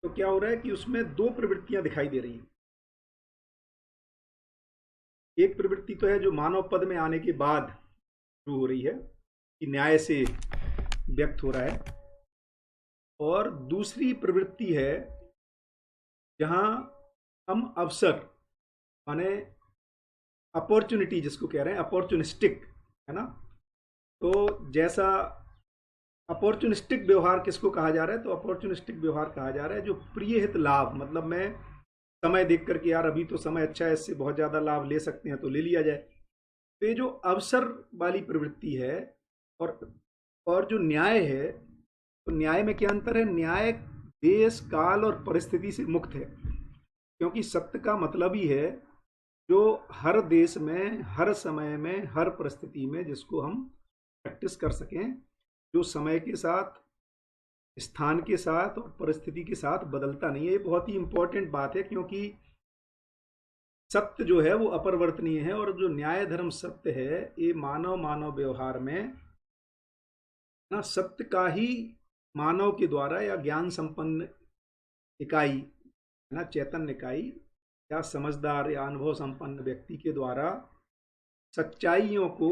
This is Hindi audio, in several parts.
तो क्या हो रहा है कि उसमें दो प्रवृत्तियां दिखाई दे रही हैं। एक प्रवृत्ति तो है जो मानव पद में आने के बाद शुरू हो रही है, कि न्याय से व्यक्त हो रहा है। और दूसरी प्रवृत्ति है जहां हम अवसर, माने अपॉर्चुनिटी जिसको कह रहे हैं, अपॉर्चुनिस्टिक, है ना। तो जैसा अपॉर्चुनिस्टिक व्यवहार किसको कहा जा रहा है, तो अपॉर्चुनिस्टिक व्यवहार कहा जा रहा है जो प्रिय हित लाभ, मतलब मैं समय देख करके यार अभी तो समय अच्छा है, इससे बहुत ज़्यादा लाभ ले सकते हैं तो ले लिया जाए। तो ये जो अवसर वाली प्रवृत्ति है, और और जो न्याय है, तो न्याय में क्या अंतर है? न्याय देश काल और परिस्थिति से मुक्त है, क्योंकि सत्य का मतलब ही है जो हर देश में, हर समय में, हर परिस्थिति में जिसको हम प्रैक्टिस कर सकें, जो समय के साथ, स्थान के साथ और परिस्थिति के साथ बदलता नहीं है। ये बहुत ही इंपॉर्टेंट बात है, क्योंकि सत्य जो है वो अपरिवर्तनीय है, और जो न्याय धर्म सत्य है ये मानव मानव व्यवहार में ना सत्य का ही मानव के द्वारा या ज्ञान संपन्न इकाई, है ना, चैतन्य इकाई या समझदार या अनुभव संपन्न व्यक्ति के द्वारा सच्चाइयों को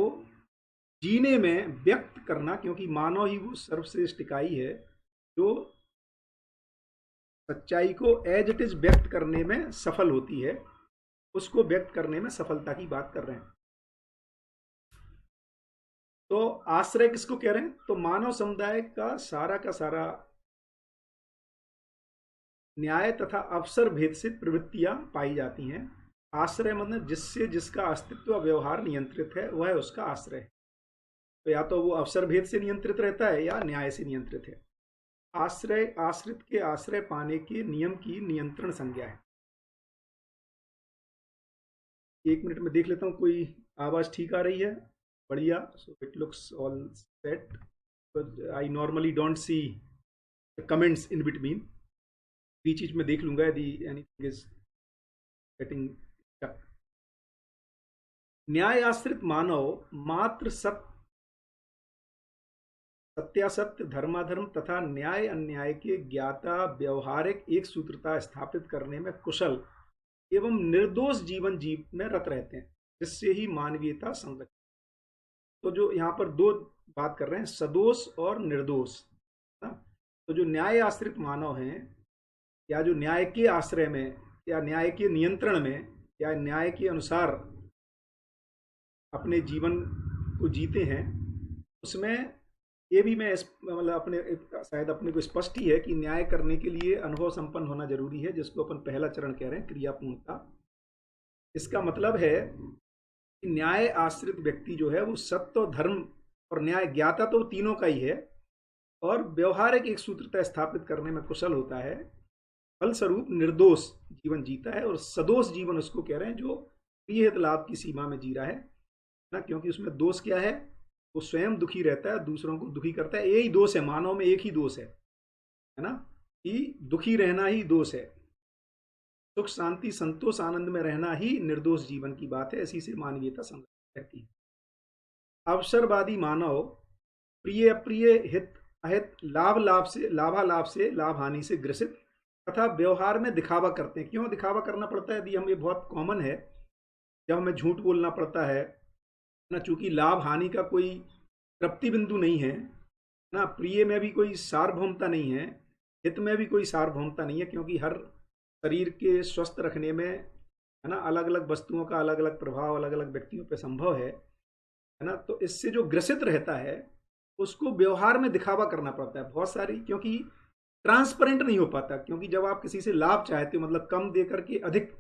जीने में व्यक्त करना, क्योंकि मानव ही वो सर्वश्रेष्ठ इकाई है जो सच्चाई को एज इट इज व्यक्त करने में सफल होती है, उसको व्यक्त करने में सफलता की बात कर रहे हैं। तो आश्रय किसको कह रहे हैं? तो मानव समुदाय का सारा न्याय तथा अवसर भेद से प्रवृत्तियां पाई जाती हैं। आश्रय मतलब जिससे जिसका अस्तित्व व्यवहार नियंत्रित है, वह उसका आश्रय है। तो या तो वो अवसर भेद से नियंत्रित रहता है या न्याय से नियंत्रित है। आश्रय आश्रित के आश्रय पाने के नियम की नियंत्रण संज्ञा है। एक मिनट में देख लेता हूँ कोई आवाज ठीक आ रही है। बढ़िया, so it looks all set. I normally don't see comments in between, बीच बीच में देख लूंगा यदि एनीथिंग इज गेटिंग। न्याय आश्रित मानव मात्र सत्यासत्य, धर्माधर्म तथा न्याय अन्याय के ज्ञाता व्यवहारिक एक सूत्रता स्थापित करने में कुशल एवं निर्दोष जीवन जीव में रत रहते हैं, जिससे ही मानवीयता संरक्षित। तो जो यहाँ पर दो बात कर रहे हैं, सदोष और निर्दोष, ना। तो जो न्याय आश्रित मानव हैं, या जो न्याय के आश्रय में या न्याय के नियंत्रण में या न्याय के अनुसार अपने जीवन को जीते हैं, उसमें ये भी मैं मतलब अपने शायद अपने को स्पष्ट ही है कि न्याय करने के लिए अनुभव संपन्न होना जरूरी है, जिसको अपन पहला चरण कह रहे हैं, क्रियापूर्णता। इसका मतलब है कि न्याय आश्रित व्यक्ति जो है वो सत्य और धर्म और न्याय ज्ञाता तो तीनों का ही है, और व्यवहारिक एक सूत्रता स्थापित करने में कुशल होता है। फलस्वरूप निर्दोष जीवन जीता है, और सदोष जीवन उसको कह रहे हैं जो प्रिय हित लाभ की सीमा में जी रहा है ना। क्योंकि उसमें दोष क्या है? वो स्वयं दुखी रहता है, दूसरों को दुखी करता है। यही दोष है मानव में, एक ही दोष है ना, कि दुखी रहना ही दोष है। सुख शांति संतोष आनंद में रहना ही निर्दोष जीवन की बात है। इसी से मानवीयता संरक्षित रहती है। अवसरवादी मानव प्रिय अप्रिय, हित अहित, लाभालाभ से लाभ हानि से ग्रसित तथा व्यवहार में दिखावा करते हैं। क्यों दिखावा करना पड़ता है? यदि हम, ये बहुत कॉमन है, जब हमें झूठ बोलना पड़ता है ना, चूंकि लाभ हानि का कोई तृप्ति बिंदु नहीं है ना, प्रिय में भी कोई सार्वभौमता नहीं है, हित में भी कोई सार्वभौमता नहीं है, क्योंकि हर शरीर के स्वस्थ रखने में, है ना, अलग अलग वस्तुओं का अलग अलग प्रभाव अलग अलग व्यक्तियों पर संभव है ना। तो इससे जो ग्रसित रहता है उसको व्यवहार में दिखावा करना पड़ता है बहुत सारी, क्योंकि ट्रांसपेरेंट नहीं हो पाता। क्योंकि जब आप किसी से लाभ चाहते हो, मतलब कम दे करके अधिक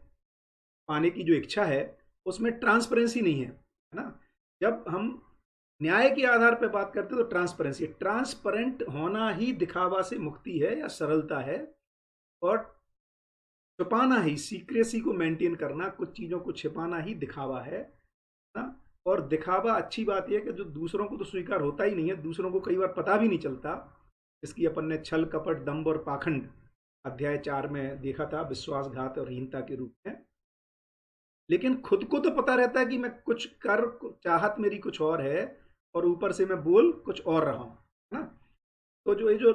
पाने की जो इच्छा है, उसमें ट्रांसपेरेंसी नहीं है ना। जब हम न्याय के आधार पर बात करते हैं तो ट्रांसपेरेंसी, ट्रांसपेरेंट होना ही दिखावा से मुक्ति है या सरलता है। और छुपाना ही, सीक्रेसी को मेंटेन करना, कुछ चीजों को छिपाना ही दिखावा है ना। और दिखावा अच्छी बात यह है कि जो दूसरों को तो स्वीकार होता ही नहीं है, दूसरों को कई बार पता भी नहीं चलता। इसकी अपन ने छल कपट दंभ और पाखंड अध्याय 4 में देखा था, विश्वासघात और हीनता के रूप में। लेकिन खुद को तो पता रहता है कि मैं कुछ कर, चाहत मेरी कुछ और है, और ऊपर से मैं बोल कुछ और रहा हूं, है ना। तो जो ये जो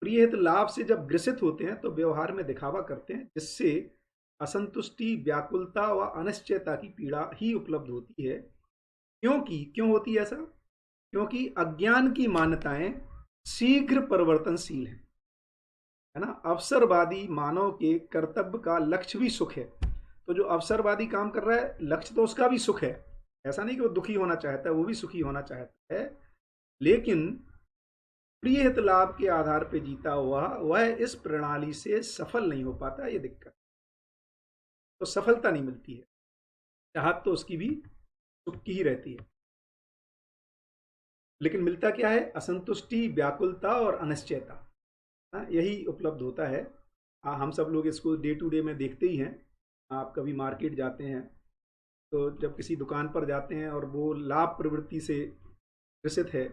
प्रियहित लाभ से जब ग्रसित होते हैं तो व्यवहार में दिखावा करते हैं, जिससे असंतुष्टि, व्याकुलता व अनिश्चयता की पीड़ा ही उपलब्ध होती है। क्यों होती है ऐसा? क्योंकि अज्ञान की मान्यताएं शीघ्र परिवर्तनशील हैं, है ना। अवसरवादी मानव के कर्तव्य का लक्ष्य भी सुख है। तो जो अवसरवादी काम कर रहा है, लक्ष्य तो उसका भी सुख है। ऐसा नहीं कि वो दुखी होना चाहता है, वो भी सुखी होना चाहता है, लेकिन प्रिय हित लाभ के आधार पर जीता हुआ वह इस प्रणाली से सफल नहीं हो पाता। ये दिक्कत, तो सफलता नहीं मिलती है। चाहत तो उसकी भी सुख की ही रहती है, लेकिन मिलता क्या है? असंतुष्टि, व्याकुलता और अनिश्चयता। यही उपलब्ध होता है। हम सब लोग इसको डे टू डे में देखते ही हैं। आप कभी मार्केट जाते हैं तो जब किसी दुकान पर जाते हैं और वो लाभ प्रवृत्ति से ग्रसित है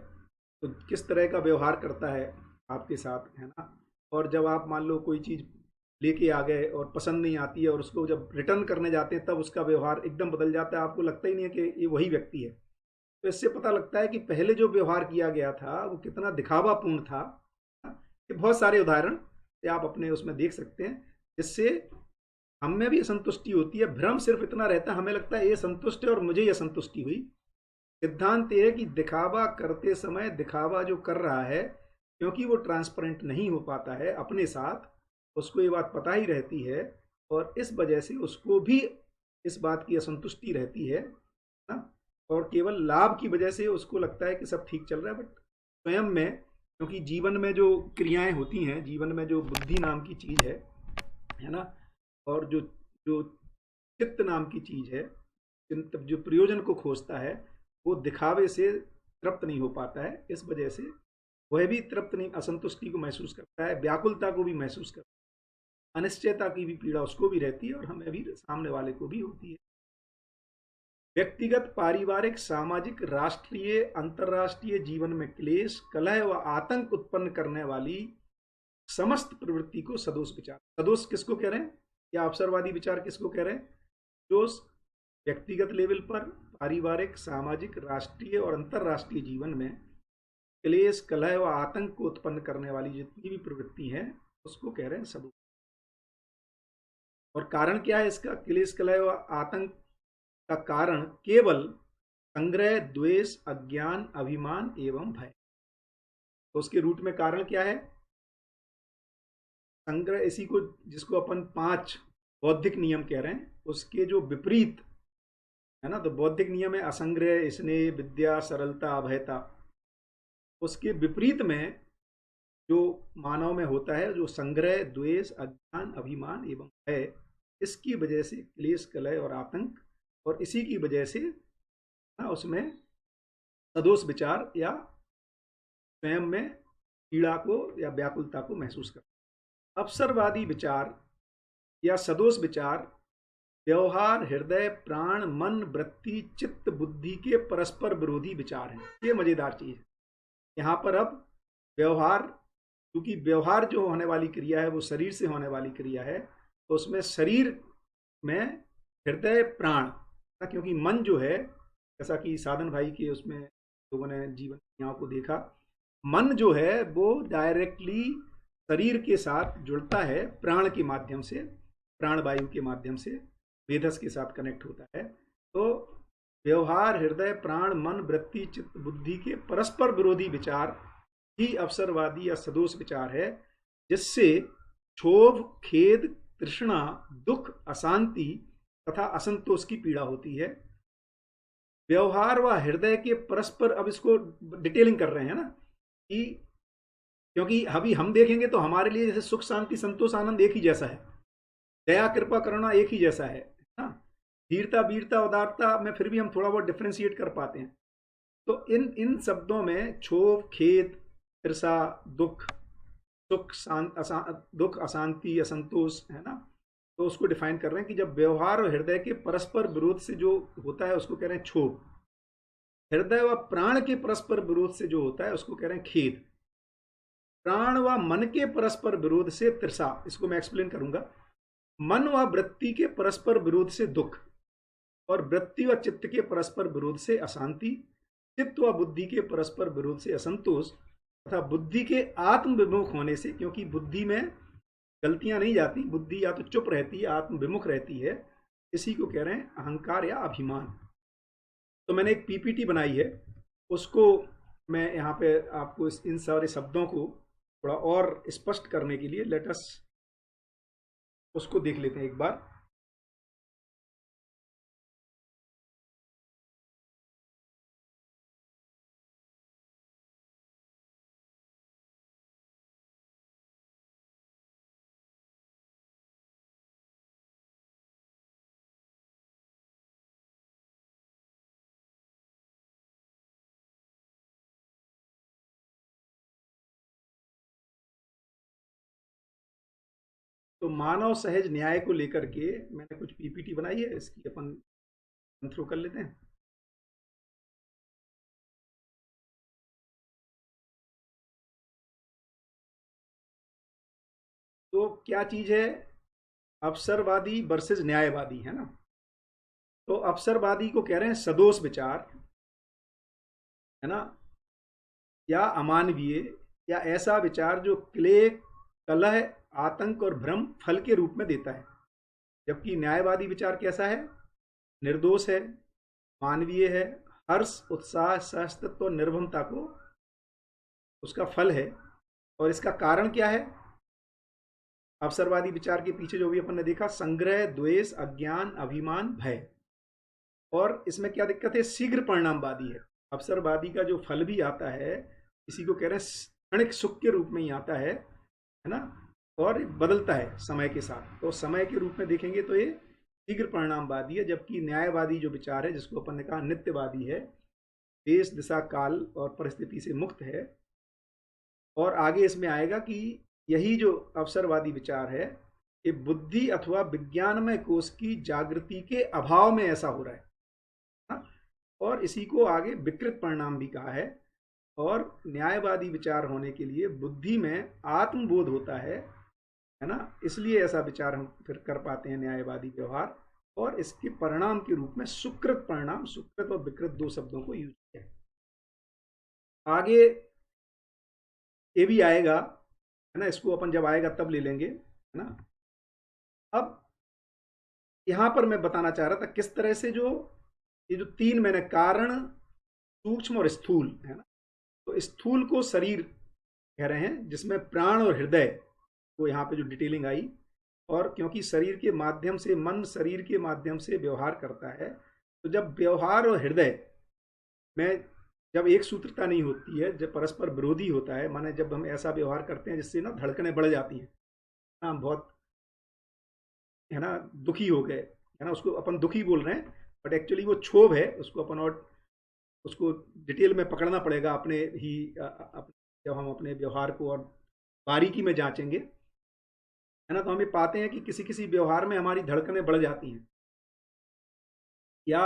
तो किस तरह का व्यवहार करता है आपके साथ, है ना। और जब आप मान लो कोई चीज़ लेके आ गए और पसंद नहीं आती है और उसको जब रिटर्न करने जाते हैं तब उसका व्यवहार एकदम बदल जाता है, आपको लगता ही नहीं है कि ये वही व्यक्ति है। तो इससे पता लगता है कि पहले जो व्यवहार किया गया था वो कितना दिखावापूर्ण था। ये बहुत सारे उदाहरण से आप अपने उसमें देख सकते हैं, जिससे हम में भी असंतुष्टि होती है। भ्रम सिर्फ इतना रहता है, हमें लगता है ये संतुष्ट है और मुझे ये असंतुष्टि हुई। सिद्धांत ये है कि दिखावा करते समय दिखावा जो कर रहा है, क्योंकि वो ट्रांसपेरेंट नहीं हो पाता है अपने साथ, उसको ये बात पता ही रहती है और इस वजह से उसको भी इस बात की असंतुष्टि रहती है ना। और केवल लाभ की वजह से उसको लगता है कि सब ठीक चल रहा है, बट स्वयं में, क्योंकि जीवन में जो क्रियाएं होती हैं, जीवन में जो बुद्धि नाम की चीज़ है ना, और जो जो चित्त नाम की चीज़ है, जो प्रयोजन को खोजता है, वो दिखावे से तृप्त नहीं हो पाता है। इस वजह से वह भी तृप्त नहीं, असंतुष्टि को महसूस करता है, व्याकुलता को भी महसूस करता है, अनिश्चयता की भी पीड़ा उसको भी रहती है और हमें भी, सामने वाले को भी होती है। व्यक्तिगत, पारिवारिक, सामाजिक, राष्ट्रीय, अंतर्राष्ट्रीय जीवन में क्लेश, कलह व आतंक उत्पन्न करने वाली समस्त प्रवृत्ति को सदोष विचार। सदोष किसको कह रहे हैं, या अवसरवादी विचार किसको कह रहे हैं? जो व्यक्तिगत लेवल पर, पारिवारिक, सामाजिक, राष्ट्रीय और अंतर्राष्ट्रीय जीवन में क्लेश, कलह व आतंक को उत्पन्न करने वाली जितनी भी प्रवृत्ति है उसको कह रहे हैं सदोष। और कारण क्या है इसका? क्लेश, कलह व आतंक का कारण केवल संग्रह, द्वेष, अज्ञान, अभिमान एवं भय। तो उसके रूट में कारण क्या है? संग्रह, इसी को जिसको अपन 5 बौद्धिक नियम कह रहे हैं, उसके जो विपरीत है ना। तो बौद्धिक नियम है असंग्रह, स्नेह, विद्या, सरलता, अभयता। उसके विपरीत में जो मानव में होता है, जो संग्रह, द्वेष, अज्ञान, अभिमान एवं भय, इसकी वजह से क्लेश, कलह और आतंक, और इसी की वजह से ना उसमें सदोष विचार या स्वयं में पीड़ा को या व्याकुलता को महसूस करता। अवसरवादी विचार या सदोष विचार व्यवहार, हृदय, प्राण, मन, वृत्ति, चित्त, बुद्धि के परस्पर विरोधी विचार हैं। ये मजेदार चीज है। यहाँ पर अब व्यवहार, क्योंकि व्यवहार जो होने वाली क्रिया है वो शरीर से होने वाली क्रिया है, तो उसमें शरीर में हृदय, प्राण, क्योंकि मन जो है, जैसा कि साधन भाई के उसमें लोगों ने जीवन क्रियाओं को देखा, मन जो है वो डायरेक्टली शरीर के साथ जुड़ता है प्राण के माध्यम से, प्राण वायु के माध्यम से वेदस के साथ कनेक्ट होता है। तो व्यवहार, हृदय, प्राण, मन, वृत्ति, चित्त, बुद्धि के परस्पर विरोधी विचार ही अवसरवादी या सदोष विचार है, जिससे क्षोभ, खेद, तृष्णा, दुख, अशांति तथा असंतोष की पीड़ा होती है। व्यवहार व हृदय के परस्पर, अब इसको डिटेलिंग कर रहे हैं ना, कि क्योंकि अभी हम देखेंगे तो हमारे लिए जैसे सुख, शांति, संतोष, आनंद एक ही जैसा है, दया, कृपा, करुणा एक ही जैसा है ना। धीरता, वीरता, उदारता में फिर भी हम थोड़ा बहुत डिफ्रेंशिएट कर पाते हैं। तो इन शब्दों में क्षोभ, खेद, ईर्षा, दुख, सुख, दुख, अशांति, असंतोष, है ना। तो उसको डिफाइन कर रहे हैं कि जब व्यवहार और हृदय के परस्पर विरोध से जो होता है उसको कह रहे हैं क्षोभ। हृदय व प्राण के परस्पर विरोध से जो होता है उसको कह रहे हैं खेद। प्राण व मन के परस्पर विरोध से तृषा, इसको मैं एक्सप्लेन करूंगा। मन व वृत्ति के परस्पर विरोध से दुख, और वृत्ति व चित्त के परस्पर विरोध से अशांति, चित्त व बुद्धि के परस्पर विरोध से असंतोष, तथा बुद्धि के आत्म विमुख होने से, क्योंकि बुद्धि में गलतियां नहीं जाती, बुद्धि या तो चुप रहती है, आत्म विमुख रहती है, इसी को कह रहे हैं अहंकार या अभिमान। तो मैंने एक पीपीटी बनाई है, उसको मैं यहाँ पे आपको इन सारे शब्दों को थोड़ा और स्पष्ट करने के लिए लेट अस उसको देख लेते हैं एक बार। तो मानव सहज न्याय को लेकर के मैंने कुछ पीपीटी बनाई है, इसकी अपन थ्रू कर लेते हैं। तो क्या चीज है, अवसरवादी वर्सेस न्यायवादी, है ना। तो अवसरवादी को कह रहे हैं सदोष विचार, है ना, या अमानवीय, या ऐसा विचार जो क्लेश, कलह, आतंक और भ्रम फल के रूप में देता है। जबकि न्यायवादी विचार कैसा है, निर्दोष है, मानवीय है, हर्ष, उत्साह, सहस्तित्व और निर्भमता को उसका फल है। और इसका कारण क्या है, अवसरवादी विचार के पीछे जो भी अपन ने देखा, संग्रह, द्वेष, अज्ञान, अभिमान, भय। और इसमें क्या दिक्कत है, शीघ्र परिणामवादी है। अवसरवादी का जो फल भी आता है, इसी को कह रहे हैं क्षणिक सुख के रूप में ही आता है ना, और बदलता है समय के साथ। तो समय के रूप में देखेंगे तो ये शीघ्र परिणामवादी है। जबकि न्यायवादी जो विचार है, जिसको अपन ने कहा नित्यवादी है, देश, दिशा, काल और परिस्थिति से मुक्त है। और आगे इसमें आएगा कि यही जो अवसरवादी विचार है, ये बुद्धि अथवा विज्ञानमय कोश की जागृति के अभाव में ऐसा हो रहा है ना? और इसी को आगे विकृत परिणाम भी कहा है। और न्यायवादी विचार होने के लिए बुद्धि में आत्मबोध होता है ना, इसलिए ऐसा विचार हम फिर कर पाते हैं न्यायवादी व्यवहार। और इसके परिणाम के रूप में सुकृत परिणाम, सुकृत और विकृत दो शब्दों को यूज किया है। आगे ये भी आएगा, है ना, इसको अपन जब आएगा तब ले लेंगे, है ना। अब यहां पर मैं बताना चाह रहा था किस तरह से जो ये जो तीन मैंने कारण, सूक्ष्म और स्थूल, है ना। तो स्थूल को शरीर कह रहे हैं, जिसमें प्राण और हृदय को यहाँ पे जो डिटेलिंग आई। और क्योंकि शरीर के माध्यम से मन शरीर के माध्यम से व्यवहार करता है, तो जब व्यवहार और हृदय में जब एक सूत्रता नहीं होती है, जब परस्पर विरोधी होता है, माने जब हम ऐसा व्यवहार करते हैं जिससे ना धड़कनें बढ़ जाती हैं, हम बहुत, है ना, दुखी हो गए, है ना, उसको अपन दुखी बोल रहे हैं, बट एक्चुअली वो क्षोभ है। उसको अपन और उसको डिटेल में पकड़ना पड़ेगा अपने ही जब हम अपने व्यवहार को और बारीकी में जांचेंगे, है ना। तो हम ये पाते हैं कि किसी किसी व्यवहार में हमारी धड़कनें बढ़ जाती हैं, या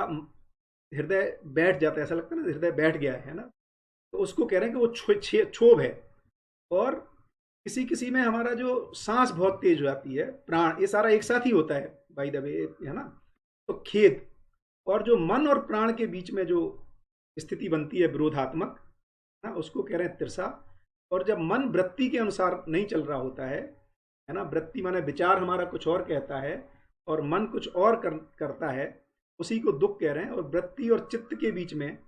हृदय बैठ जाता है, ऐसा लगता है ना हृदय बैठ गया है ना। तो उसको कह रहे हैं कि वो क्षोभ है। और किसी किसी में हमारा जो सांस बहुत तेज हो जाती है, प्राण, ये सारा एक साथ ही होता है बाय द वे, है ना। तो खेद। और जो मन और प्राण के बीच में जो स्थिति बनती है विरोधात्मक, ना, उसको कह रहे हैं तिरसा। और जब मन वृत्ति के अनुसार नहीं चल रहा होता है ना, वृत्ति माने विचार हमारा कुछ और कहता है और मन कुछ और करता है, उसी को दुख कह रहे हैं। और वृत्ति और चित्त के बीच में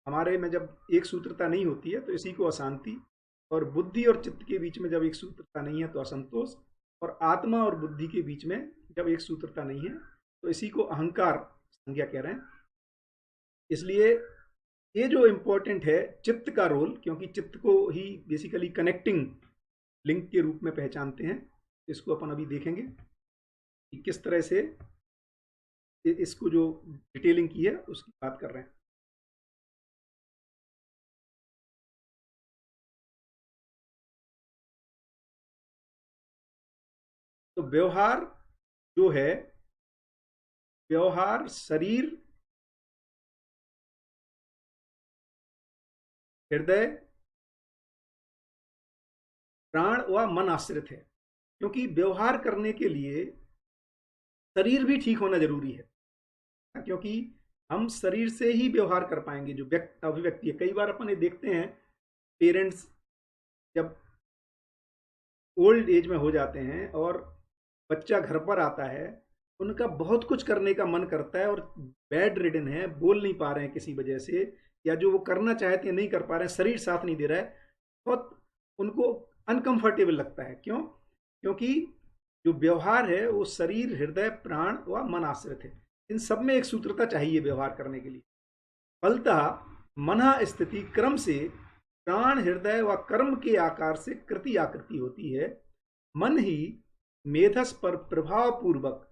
हमारे में जब एक सूत्रता नहीं होती है, तो इसी को अशांति। और बुद्धि और चित्त के बीच में जब एक सूत्रता नहीं है, तो असंतोष। और आत्मा और बुद्धि के बीच में जब एक सूत्रता नहीं है, तो इसी को अहंकार संज्ञा कह रहे हैं। इसलिए ये जो इम्पोर्टेंट है चित्त का रोल, क्योंकि चित्त को ही बेसिकली कनेक्टिंग लिंक के रूप में पहचानते हैं। इसको अपन अभी देखेंगे कि किस तरह से इसको जो डिटेलिंग की है उसकी बात कर रहे हैं। तो व्यवहार जो है, व्यवहार शरीर, हृदय, प्राण व मन आश्रित है। क्योंकि व्यवहार करने के लिए शरीर भी ठीक होना जरूरी है, क्योंकि हम शरीर से ही व्यवहार कर पाएंगे। जो व्यक्ति अभिव्यक्ति है, कई बार अपन ये देखते हैं पेरेंट्स जब ओल्ड एज में हो जाते हैं और बच्चा घर पर आता है, उनका बहुत कुछ करने का मन करता है और बेड रिडन है, बोल नहीं पा रहे हैं किसी वजह से, या जो वो करना चाहते हैं नहीं कर पा रहे हैं, शरीर साथ नहीं दे रहा है, बहुत उनको अनकंफर्टेबल लगता है। क्यों? क्योंकि जो व्यवहार है वो शरीर, हृदय, प्राण व मन आश्रित है। इन सब में एक सूत्रता चाहिए व्यवहार करने के लिए। फलतः मन स्थिति क्रम से प्राण, हृदय व कर्म के आकार से कृति आकृति होती है। मन ही मेधस पर प्रभाव पूर्वक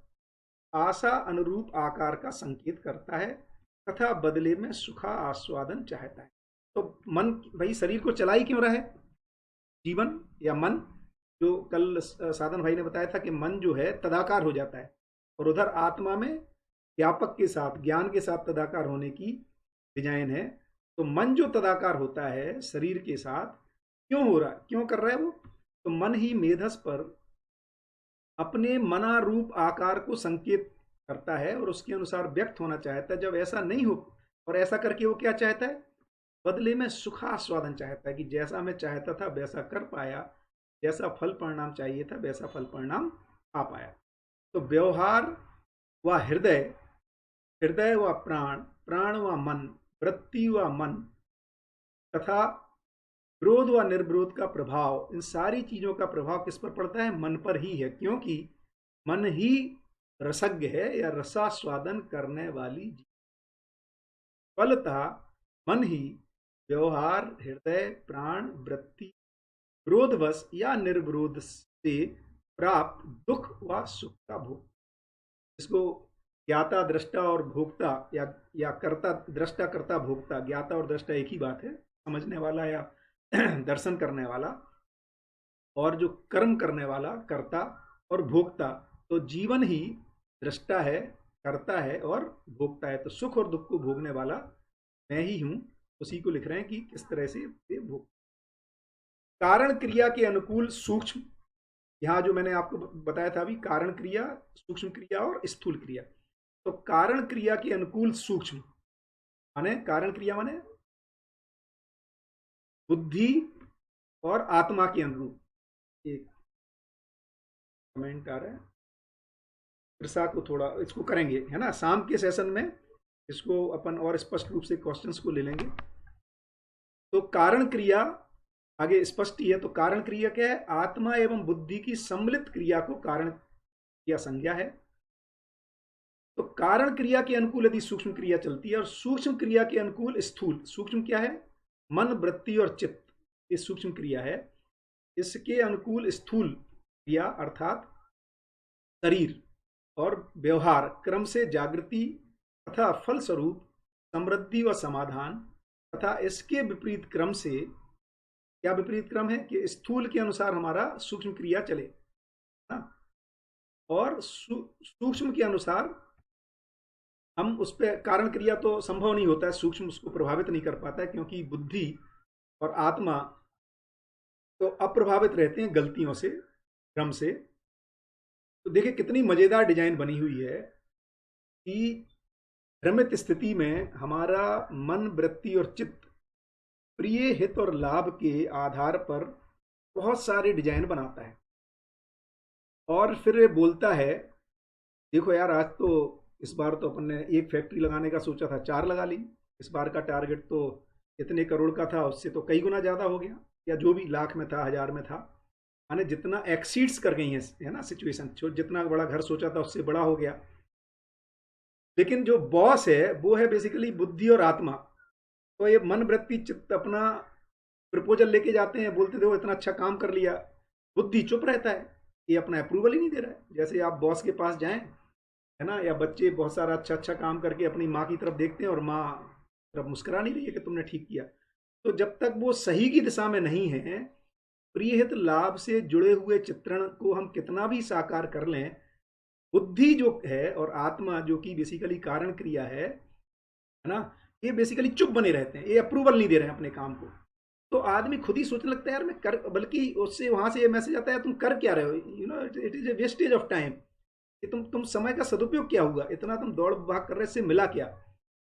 आशा अनुरूप आकार का संकेत करता है तथा बदले में सुखा आस्वादन चाहता है। तो मन भाई शरीर को चला ही क्यों रहा है? जीवन या मन, जो कल साधन भाई ने बताया था कि मन जो है तदाकार हो जाता है, और उधर आत्मा में व्यापक के साथ, ज्ञान के साथ तदाकार होने की डिजाइन है। तो मन जो तदाकार होता है शरीर के साथ, क्यों हो रहा है, क्यों कर रहा है वो? तो मन ही मेधस पर अपने मनारूप आकार को संकेत करता है और उसके अनुसार व्यक्त होना चाहता है। जब ऐसा नहीं हो, और ऐसा करके वो क्या चाहता है? बदले में सुखास्वादन चाहता है कि जैसा मैं चाहता था वैसा कर पाया, जैसा फल परिणाम चाहिए था वैसा फल परिणाम आ पाया। तो व्यवहार व हृदय, हृदय व प्राण, प्राण व मन, वृत्ति व मन तथा विरोध व निर्विरोध का प्रभाव, इन सारी चीजों का प्रभाव किस पर पड़ता है? मन पर ही है। क्योंकि मन ही रसज्ञ है या रसास्वादन करने वाली। फलतः मन ही व्यवहार, हृदय, प्राण, वृत्ति, विरोधवश या निर्विरोध से प्राप्त दुख व सुख का भोग, इसको ज्ञाता, दृष्टा और भोक्ता, या कर्ता, दृष्टा, कर्ता, भोक्ता, ज्ञाता और दृष्टा एक ही बात है, समझने वाला या दर्शन करने वाला, और जो कर्म करने वाला कर्ता और भोक्ता। तो जीवन ही दृष्टा है, कर्ता है और भोक्ता है। तो सुख और दुख को भोगने वाला मैं ही हूं। उसी को लिख रहे हैं कि किस तरह से ये भोग। कारण क्रिया के अनुकूल सूक्ष्म, यहां जो मैंने आपको बताया था अभी, कारण क्रिया, सूक्ष्म क्रिया और स्थूल क्रिया। तो कारण क्रिया के अनुकूल सूक्ष्म माने, कारण क्रिया माने बुद्धि और आत्मा के अनुरूप। एक कमेंट आ रहा है, कृषा को थोड़ा इसको करेंगे, है ना, शाम के सेशन में इसको अपन और स्पष्ट रूप से क्वेश्चंस को ले लेंगे। तो कारण क्रिया आगे स्पष्ट ही है। तो कारण क्रिया क्या है? आत्मा एवं बुद्धि की सम्मिलित क्रिया को कारण क्रिया संज्ञा है। तो कारण क्रिया के अनुकूल यदि सूक्ष्म क्रिया चलती है, और सूक्ष्म क्रिया के अनुकूल स्थूल, सूक्ष्म क्या है? मन, वृत्ति और चित्त, ये सूक्ष्म क्रिया है। इसके अनुकूल स्थूल क्रिया अर्थात शरीर और व्यवहार क्रम से जागृति तथा फलस्वरूप समृद्धि व समाधान, तथा इसके विपरीत क्रम से, क्या विपरीत क्रम है? कि स्थूल के अनुसार हमारा सूक्ष्म क्रिया चले ना, और सूक्ष्म के अनुसार हम उस पर, कारण क्रिया तो संभव नहीं होता है, सूक्ष्म उसको प्रभावित नहीं कर पाता है, क्योंकि बुद्धि और आत्मा तो अप्रभावित रहते हैं गलतियों से, भ्रम से। तो देखिए कितनी मजेदार डिजाइन बनी हुई है कि भ्रमित स्थिति में हमारा मन, वृत्ति और चित्त प्रिय, हित और लाभ के आधार पर बहुत सारे डिजाइन बनाता है, और फिर ये बोलता है देखो यार, आज तो इस बार तो अपन ने एक फैक्ट्री लगाने का सोचा था, 4 लगा ली। इस बार का टारगेट तो इतने करोड़ का था, उससे तो कई गुना ज़्यादा हो गया, या जो भी लाख में था, 1000 में था, माने जितना एक्सीड्स कर गई है ना सिचुएशन। जितना बड़ा घर सोचा था उससे बड़ा हो गया। लेकिन जो बॉस है वो है बेसिकली बुद्धि और आत्मा। तो ये मन, वृत्ति, चित्त अपना प्रपोजल लेके जाते हैं, बोलते देखो इतना अच्छा काम कर लिया। बुद्धि चुप रहता है, ये अपना अप्रूवल ही नहीं दे रहा है। जैसे आप बॉस के पास जाएं, है ना, या बच्चे बहुत सारा अच्छा अच्छा काम करके अपनी माँ की तरफ देखते हैं और माँ तरफ मुस्कुरा नहीं रही है कि तुमने ठीक किया। तो जब तक वो सही की दिशा में नहीं है, प्रियहित लाभ से जुड़े हुए चित्रण को हम कितना भी साकार कर लें, बुद्धि जो है और आत्मा जो कि बेसिकली कारण क्रिया है ना, ये बेसिकली चुप बने रहते हैं, ये अप्रूवल नहीं दे रहे हैं अपने काम को। तो आदमी खुद ही सोचने लगता है यार मैं कर, बल्कि उससे वहां से ये मैसेज आता है तुम कर क्या रहे हो, it is a wastage of time, कि तुम समय का सदुपयोग क्या हुआ, इतना तुम दौड़ भाग कर रहे, इससे मिला क्या।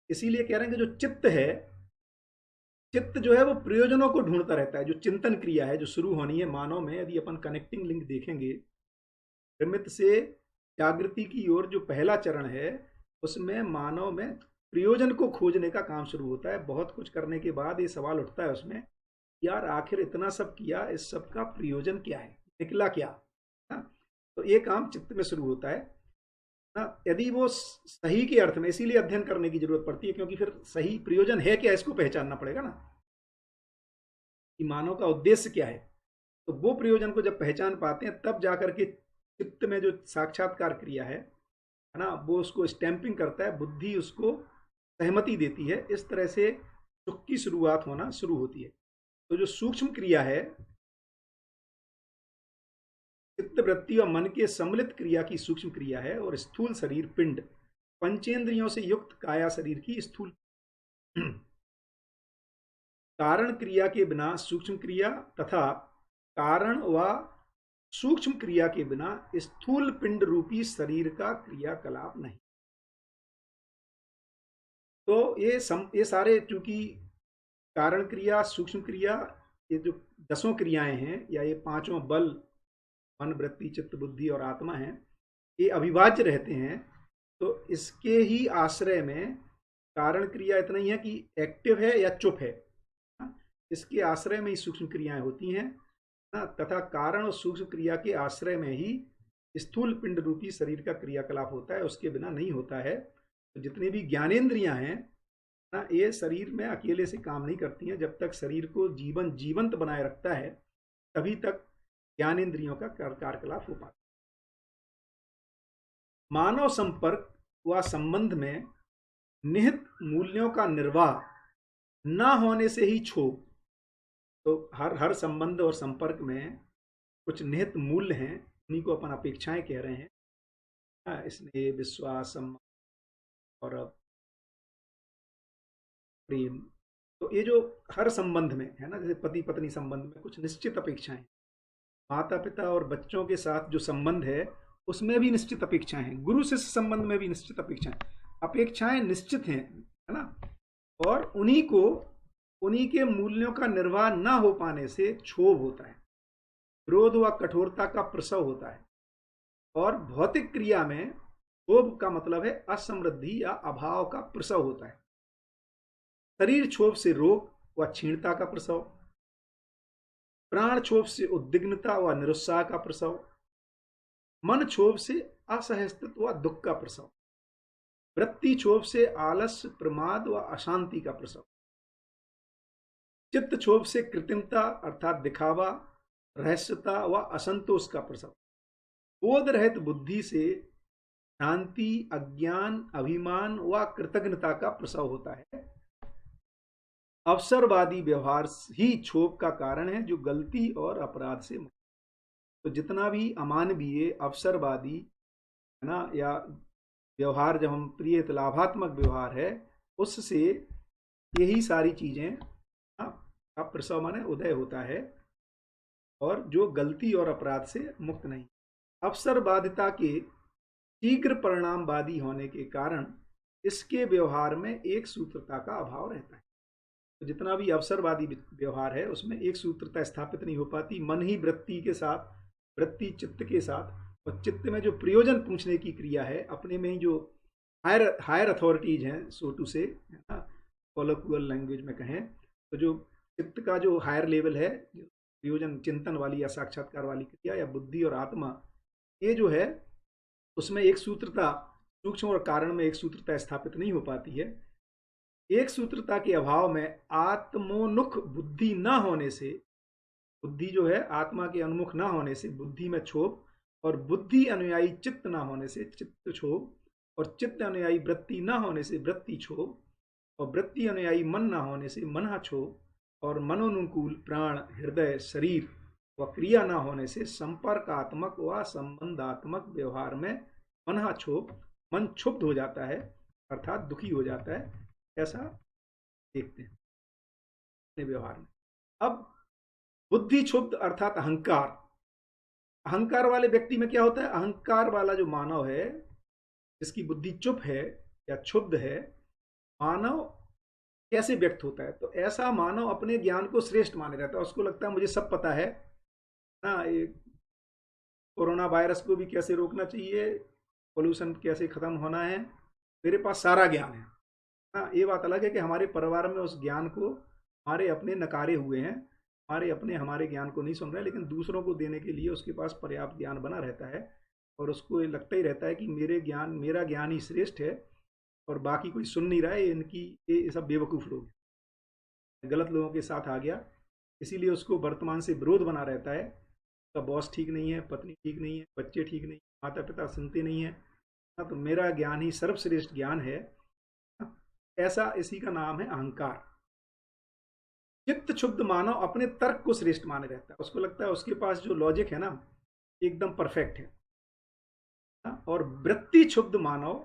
इसीलिए कह रहे हैं कि जो चित्त है चित्त जो है वो प्रयोजनों को ढूंढता रहता है। जो चिंतन क्रिया है जो शुरू होनी है मानव में, यदि अपन कनेक्टिंग लिंक देखेंगे प्रमित से जागृति की ओर, जो पहला चरण है उसमें मानव में प्रयोजन को खोजने का काम शुरू होता है। बहुत कुछ करने के बाद ये सवाल उठता है उसमें, यार आखिर इतना सब किया, इस सब का प्रयोजन क्या है, निकला क्या ना? तो ये काम चित्त में शुरू होता है ना। यदि वो सही के अर्थ में, इसीलिए अध्ययन करने की जरूरत पड़ती है, क्योंकि फिर सही प्रयोजन है क्या इसको पहचानना पड़ेगा ना, कि मानव का उद्देश्य क्या है। तो वो प्रयोजन को जब पहचान पाते हैं तब जाकर के चित्त में जो साक्षात्कार क्रिया है ना, वो उसको स्टैंपिंग करता है, बुद्धि उसको सहमति देती है। इस तरह से सुख की शुरुआत होना शुरू होती है। तो जो सूक्ष्म क्रिया है, चित्त वृत्ति और मन के सम्मिलित क्रिया की सूक्ष्म क्रिया है, और स्थूल शरीर पिंड पंचेंद्रियों से युक्त काया शरीर की स्थूल कारण क्रिया के बिना सूक्ष्म क्रिया तथा कारण व सूक्ष्म क्रिया के बिना स्थूल पिंड रूपी शरीर का क्रियाकलाप नहीं। तो ये सारे चूंकि कारण क्रिया, सूक्ष्म क्रिया, ये जो दसों क्रियाएं हैं या ये पांचों बल, मन वृत्ति चित्त बुद्धि और आत्मा है, ये अविभाज्य रहते हैं। तो इसके ही आश्रय में कारण क्रिया इतना ही है कि एक्टिव है या चुप है, इसके आश्रय में ही सूक्ष्म क्रियाएं होती हैं ना, तथा कारण और सूक्ष्म क्रिया के आश्रय में ही स्थूल पिंड रूपी शरीर का क्रियाकलाप होता है, उसके बिना नहीं होता है। तो जितनी भी ज्ञानेंद्रियां हैं ना, ये शरीर में अकेले से काम नहीं करती हैं। जब तक शरीर को जीवंत बनाए रखता है तभी तक ज्ञानेंद्रियों का कार्यकलाप हो पाता है। मानव संपर्क व संबंध में निहित मूल्यों का निर्वाह न होने से ही क्षोभ। तो हर हर संबंध और संपर्क में कुछ निहित मूल्य हैं, उन्हीं को अपन अपेक्षाएं कह रहे हैं। स्नेह, विश्वास, सम्मान और प्रेम। तो ये जो हर संबंध में है ना, जैसे पति पत्नी संबंध में कुछ निश्चित अपेक्षाएं, माता पिता और बच्चों के साथ जो संबंध है उसमें भी निश्चित अपेक्षाएं हैं, गुरु शिष्य संबंध में भी निश्चित अपेक्षाएं, अपेक्षाएं निश्चित हैं, है ना। और उन्हीं के मूल्यों का निर्वाह न हो पाने से क्षोभ होता है, क्रोध व कठोरता का प्रसव होता है। और भौतिक क्रिया में क्षोभ का मतलब है असमृद्धि या अभाव का प्रसव होता है। शरीर क्षोभ से रोग व क्षीणता का प्रसव, प्राण क्षोभ से उद्विग्नता व निरुत्साह का प्रसव, मन क्षोभ से असहस्तित्व व दुख का प्रसव, वृत्ति क्षोभ से आलस्य, प्रमाद व अशांति का प्रसव, चित्त क्षोभ से कृत्रिमता अर्थात दिखावा, रहस्यता व असंतोष का प्रसव, बोध रहित बुद्धि से भ्रांति, अज्ञान, अभिमान व कृतज्ञता का प्रसव होता है। अवसरवादी व्यवहार ही क्षोभ का कारण है, जो गलती और अपराध से मुक्त। तो जितना भी अमानवीय, अवसरवादी है ना, या व्यवहार, जब हम प्रिय लाभात्मक व्यवहार है, उससे यही सारी चीजें का प्रसव माने उदय होता है, और जो गलती और अपराध से मुक्त नहीं। अवसरवादिता के शीघ्र परिणामवादी होने के कारण इसके व्यवहार में एक सूत्रता का अभाव रहता है। तो जितना भी अवसरवादी व्यवहार है उसमें एक सूत्रता स्थापित नहीं हो पाती। मन ही वृत्ति के साथ, वृत्ति चित्त के साथ, और चित्त में जो प्रयोजन पूछने की क्रिया है, अपने में ही जो हायर अथॉरिटीज हैं, सो टू से, है ना, कॉलोक्युअल लैंग्वेज में कहें तो, जो चित्त का जो हायर लेवल है, प्रयोजन चिंतन वाली या साक्षात्कार वाली क्रिया या बुद्धि और आत्मा, ये जो है उसमें एक सूत्रता, सूक्ष्म और कारण में एक सूत्रता स्थापित नहीं हो पाती है। एक सूत्रता के अभाव में आत्मोन्मुख बुद्धि न होने से, बुद्धि जो है आत्मा के उन्मुख न होने से बुद्धि में क्षोभ, और बुद्धि अनुयायी चित्त न होने से चित्त क्षोभ, और चित्त अनुयायी वृत्ति न होने से वृत्ति क्षोभ, और वृत्ति अनुयायी मन न होने से मन क्षोभ, और मनोनुकूल प्राण, हृदय, शरीर व क्रिया न होने से संपर्कात्मक व संबंधात्मक व्यवहार में मन क्षोभ, मन क्षुब्ध हो जाता है अर्थात दुखी हो जाता है। ऐसा देखते हैं अपने व्यवहार में। अब बुद्धि क्षुब्ध अर्थात अहंकार, अहंकार वाले व्यक्ति में क्या होता है, अहंकार वाला जो मानव है, जिसकी बुद्धि चुप है या क्षुब्ध है, मानव कैसे व्यक्त होता है। तो ऐसा मानव अपने ज्ञान को श्रेष्ठ माने रहता है, उसको लगता है मुझे सब पता है ना, ये कोरोना वायरस को भी कैसे रोकना चाहिए, पोल्यूशन कैसे खत्म होना है, मेरे पास सारा ज्ञान है। हाँ, ये बात अलग है कि हमारे परिवार में उस ज्ञान को हमारे अपने नकारे हुए हैं, हमारे अपने हमारे ज्ञान को नहीं सुन रहे, लेकिन दूसरों को देने के लिए उसके पास पर्याप्त ज्ञान बना रहता है और उसको ये लगता ही रहता है कि मेरा ज्ञान ही श्रेष्ठ है और बाकी कोई सुन नहीं रहा है, ये सब बेवकूफ़ लोग हैं, गलत लोगों के साथ आ गया। इसीलिए उसको वर्तमान से विरोध बना रहता है। उसका बॉस ठीक नहीं है, पत्नी ठीक नहीं है, बच्चे ठीक नहीं, माता पिता सुनते नहीं है। हाँ, तो मेरा ज्ञान ही सर्वश्रेष्ठ ज्ञान है। हाँ, ऐसा इसी का नाम है अहंकार। चित्त क्षुब्ध मानव अपने तर्क को श्रेष्ठ माने रहता है, उसको लगता है उसके पास जो लॉजिक है ना एकदम परफेक्ट है। हाँ, और वृत्ति क्षुब्ध मानव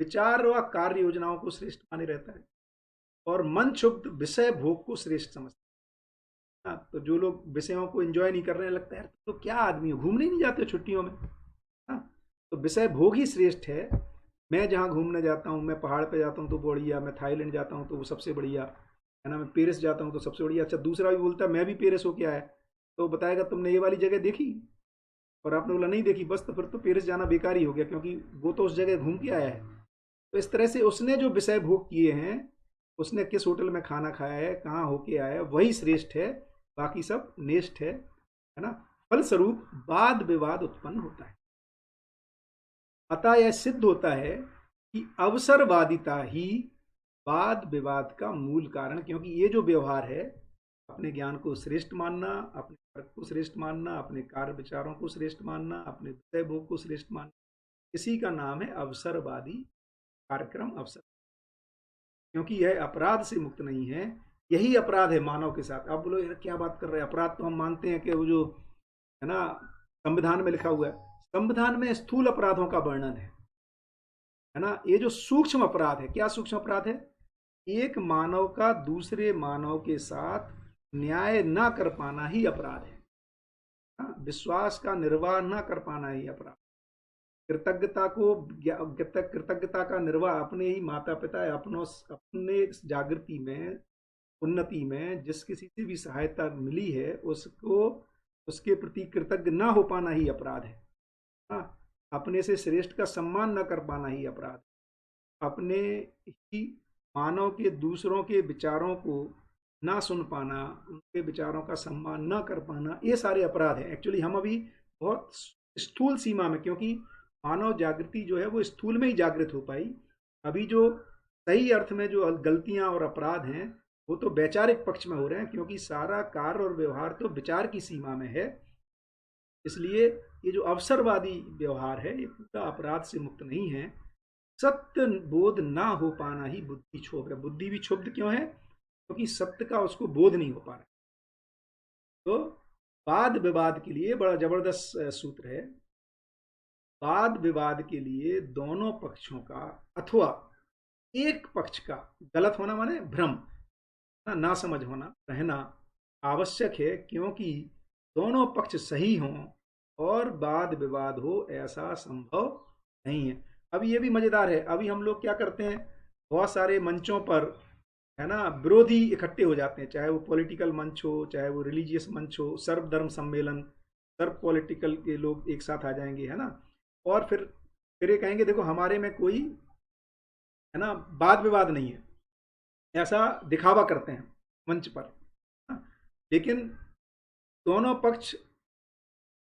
विचार व कार्य योजनाओं को श्रेष्ठ माने रहता है और मन क्षुब्ध विषय भोग को श्रेष्ठ समझता है। हाँ, तो जो लोग विषयों को एंजॉय नहीं कर रहे हैं, लगता है तो क्या आदमी हो, घूमने नहीं जाते हो छुट्टियों में। हाँ, तो विषय भोग ही श्रेष्ठ है। मैं जहाँ घूमने जाता हूँ, मैं पहाड़ पे जाता हूँ तो बढ़िया, मैं थाईलैंड जाता हूँ तो वो सबसे बढ़िया है ना, मैं पेरिस जाता हूँ तो सबसे बढ़िया। अच्छा, दूसरा भी बोलता है मैं भी पेरिस होके आया, तो बताएगा तुमने ये वाली जगह देखी, और आपने बोला नहीं देखी, बस तो फिर तो पेरिस जाना बेकार ही हो गया, क्योंकि वो तो उस जगह घूम के आया है। तो इस तरह से उसने जो विषय भोग किए हैं, उसने किस होटल में खाना खाया है, कहाँ होके आया है, वही श्रेष्ठ है, बाकी सब नेष्ठ है ना। फलस्वरूप वाद विवाद उत्पन्न होता है। अतः यह सिद्ध होता है कि अवसरवादिता ही वाद विवाद का मूल कारण, क्योंकि ये जो व्यवहार है, अपने ज्ञान को श्रेष्ठ मानना, अपने तर्क को श्रेष्ठ मानना, अपने कार्य विचारों को श्रेष्ठ मानना, अपने विषय भोग को श्रेष्ठ मानना, इसी का नाम है अवसरवादी कार्यक्रम, अवसर। क्योंकि यह अपराध से मुक्त नहीं है। यही अपराध है मानव के साथ। आप बोलो यार क्या बात कर रहे हैं, अपराध तो हम मानते हैं कि वो जो है ना संविधान में लिखा हुआ है, संविधान में स्थूल अपराधों का वर्णन है ना। ये जो सूक्ष्म अपराध है, क्या सूक्ष्म अपराध है, एक मानव का दूसरे मानव के साथ न्याय ना कर पाना ही अपराध है। हाँ, विश्वास का निर्वाह ना कर पाना ही अपराध। कृतज्ञता का निर्वाह अपने ही माता पिता या अपने जागृति में, उन्नति में जिस किसी से भी सहायता मिली है, उसको उसके प्रति कृतज्ञ ना हो पाना ही अपराध है। हाँ, अपने से श्रेष्ठ का सम्मान न कर पाना ही अपराध। अपने ही मानव के दूसरों के विचारों को ना सुन पाना, उनके विचारों का सम्मान ना कर पाना, ये सारे अपराध हैं। एक्चुअली हम अभी बहुत स्थूल सीमा में, क्योंकि मानव जागृति जो है वो स्थूल में ही जागृत हो पाई। अभी जो सही अर्थ में जो गलतियां और अपराध हैं, वो तो वैचारिक पक्ष में हो रहे हैं, क्योंकि सारा कार्य और व्यवहार तो विचार की सीमा में है। इसलिए ये जो अवसरवादी व्यवहार है, ये पूरा अपराध से मुक्त नहीं है। सत्य बोध ना हो पाना ही बुद्धि क्षोभ है। बुद्धि भी क्षुब्ध क्यों है, क्योंकि सत्य का उसको बोध नहीं हो पा रहा। तो वाद विवाद के लिए बड़ा जबरदस्त सूत्र है। वाद विवाद के लिए दोनों पक्षों का अथवा एक पक्ष का गलत होना माने भ्रम ना समझ होना रहना आवश्यक है, क्योंकि दोनों पक्ष सही हों और वाद विवाद हो, ऐसा संभव नहीं है। अभी ये भी मजेदार है, अभी हम लोग क्या करते हैं, बहुत सारे मंचों पर है ना विरोधी इकट्ठे हो जाते हैं, चाहे वो पॉलिटिकल मंच हो, चाहे वो रिलीजियस मंच हो, सर्वधर्म सम्मेलन, सर्व पॉलिटिकल के लोग एक साथ आ जाएंगे है ना। और फिर ये कहेंगे देखो हमारे में कोई है ना वाद विवाद नहीं है, ऐसा दिखावा करते हैं मंच पर। हाँ, लेकिन दोनों पक्ष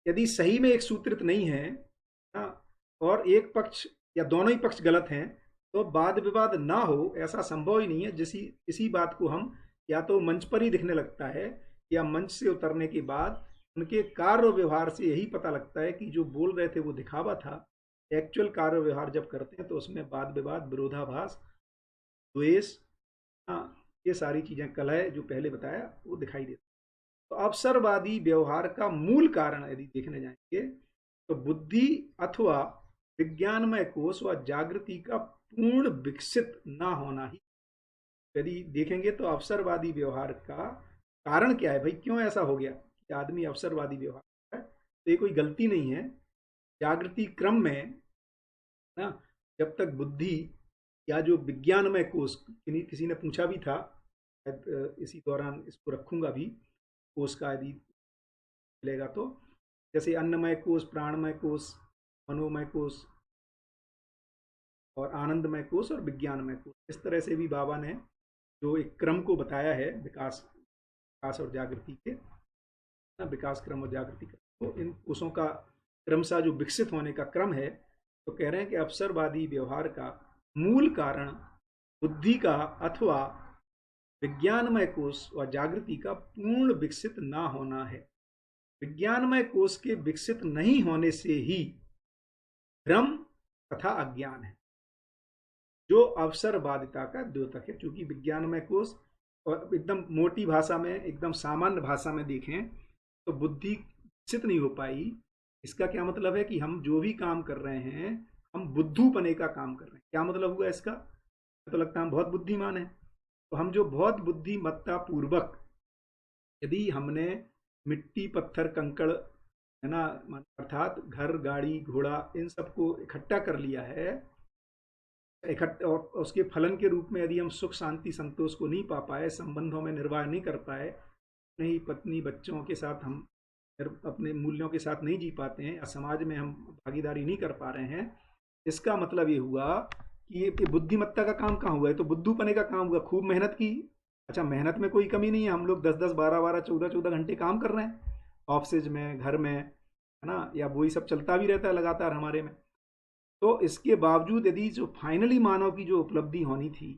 यदि सही में एक सूत्रित नहीं है, हाँ, और एक पक्ष या दोनों ही पक्ष गलत हैं, तो वाद विवाद ना हो ऐसा संभव ही नहीं है। जिसी इसी बात को हम या तो मंच पर ही दिखने लगता है, या मंच से उतरने के बाद उनके कार्य व्यवहार से यही पता लगता है कि जो बोल रहे थे वो दिखावा था। एक्चुअल कार्य व्यवहार जब करते हैं तो उसमें वाद विवाद, विरोधाभास, द्वेष, हाँ, ये सारी चीजें, कलह जो पहले बताया वो दिखाई देती। तो अवसरवादी व्यवहार का मूल कारण यदि देखने जाएंगे तो बुद्धि अथवा विज्ञानमय कोश व जागृति का पूर्ण विकसित ना होना ही। यदि देखेंगे तो अवसरवादी व्यवहार का कारण क्या है, भाई क्यों ऐसा हो गया कि आदमी अवसरवादी व्यवहार कर रहा है, तो ये कोई गलती नहीं है। जागृति क्रम में ना, जब तक बुद्धि या जो विज्ञानमय कोश, किसी ने पूछा भी था शायद इसी दौरान इसको रखूंगा भी, कोष का यदि मिलेगा तो। जैसे अन्नमय कोष, प्राणमय कोष, मनोमय कोष और आनंदमय कोष और विज्ञानमय कोष, इस तरह से भी बाबा ने जो एक क्रम को बताया है विकास विकास और जागृति के, विकास क्रम और जागृति क्रम, तो इन कोषों का क्रमशः जो विकसित होने का क्रम है, तो कह रहे हैं कि अवसरवादी व्यवहार का मूल कारण बुद्धि का अथवा विज्ञानमय कोष व जागृति का पूर्ण विकसित ना होना है। विज्ञानमय कोष के विकसित नहीं होने से ही भ्रम तथा अज्ञान है, जो अवसरवादिता का द्योतक है। क्योंकि विज्ञानमय कोष, और एकदम मोटी भाषा में, एकदम सामान्य भाषा में देखें तो बुद्धि विकसित नहीं हो पाई। इसका क्या मतलब है कि हम जो भी काम कर रहे हैं, हम बुद्धूपने का काम कर रहे हैं। क्या मतलब हुआ इसका? तो लगता है हम बहुत बुद्धिमान हैं। तो हम जो बहुत बुद्धिमत्ता पूर्वक यदि हमने मिट्टी, पत्थर, कंकड़, है ना, अर्थात घर, गाड़ी, घोड़ा, इन सबको इकट्ठा कर लिया है, इकट्ठा, और उसके फलन के रूप में यदि हम सुख, शांति, संतोष को नहीं पा पाए, संबंधों में निर्वाह नहीं कर पाए, नहीं पत्नी बच्चों के साथ हम अपने मूल्यों के साथ नहीं जी पाते हैं, या समाज में हम भागीदारी नहीं कर पा रहे हैं, इसका मतलब ये हुआ कि ये बुद्धिमत्ता का काम कहाँ हुआ है? तो बुद्धूपने का काम हुआ। खूब मेहनत की, अच्छा मेहनत में कोई कमी नहीं है, हम लोग 10-10, 12-12, 14-14 घंटे काम कर रहे हैं, ऑफिस में, घर में, है ना, या वही सब चलता भी रहता है लगातार हमारे में। तो इसके बावजूद यदि जो फाइनली मानव की जो उपलब्धि होनी थी,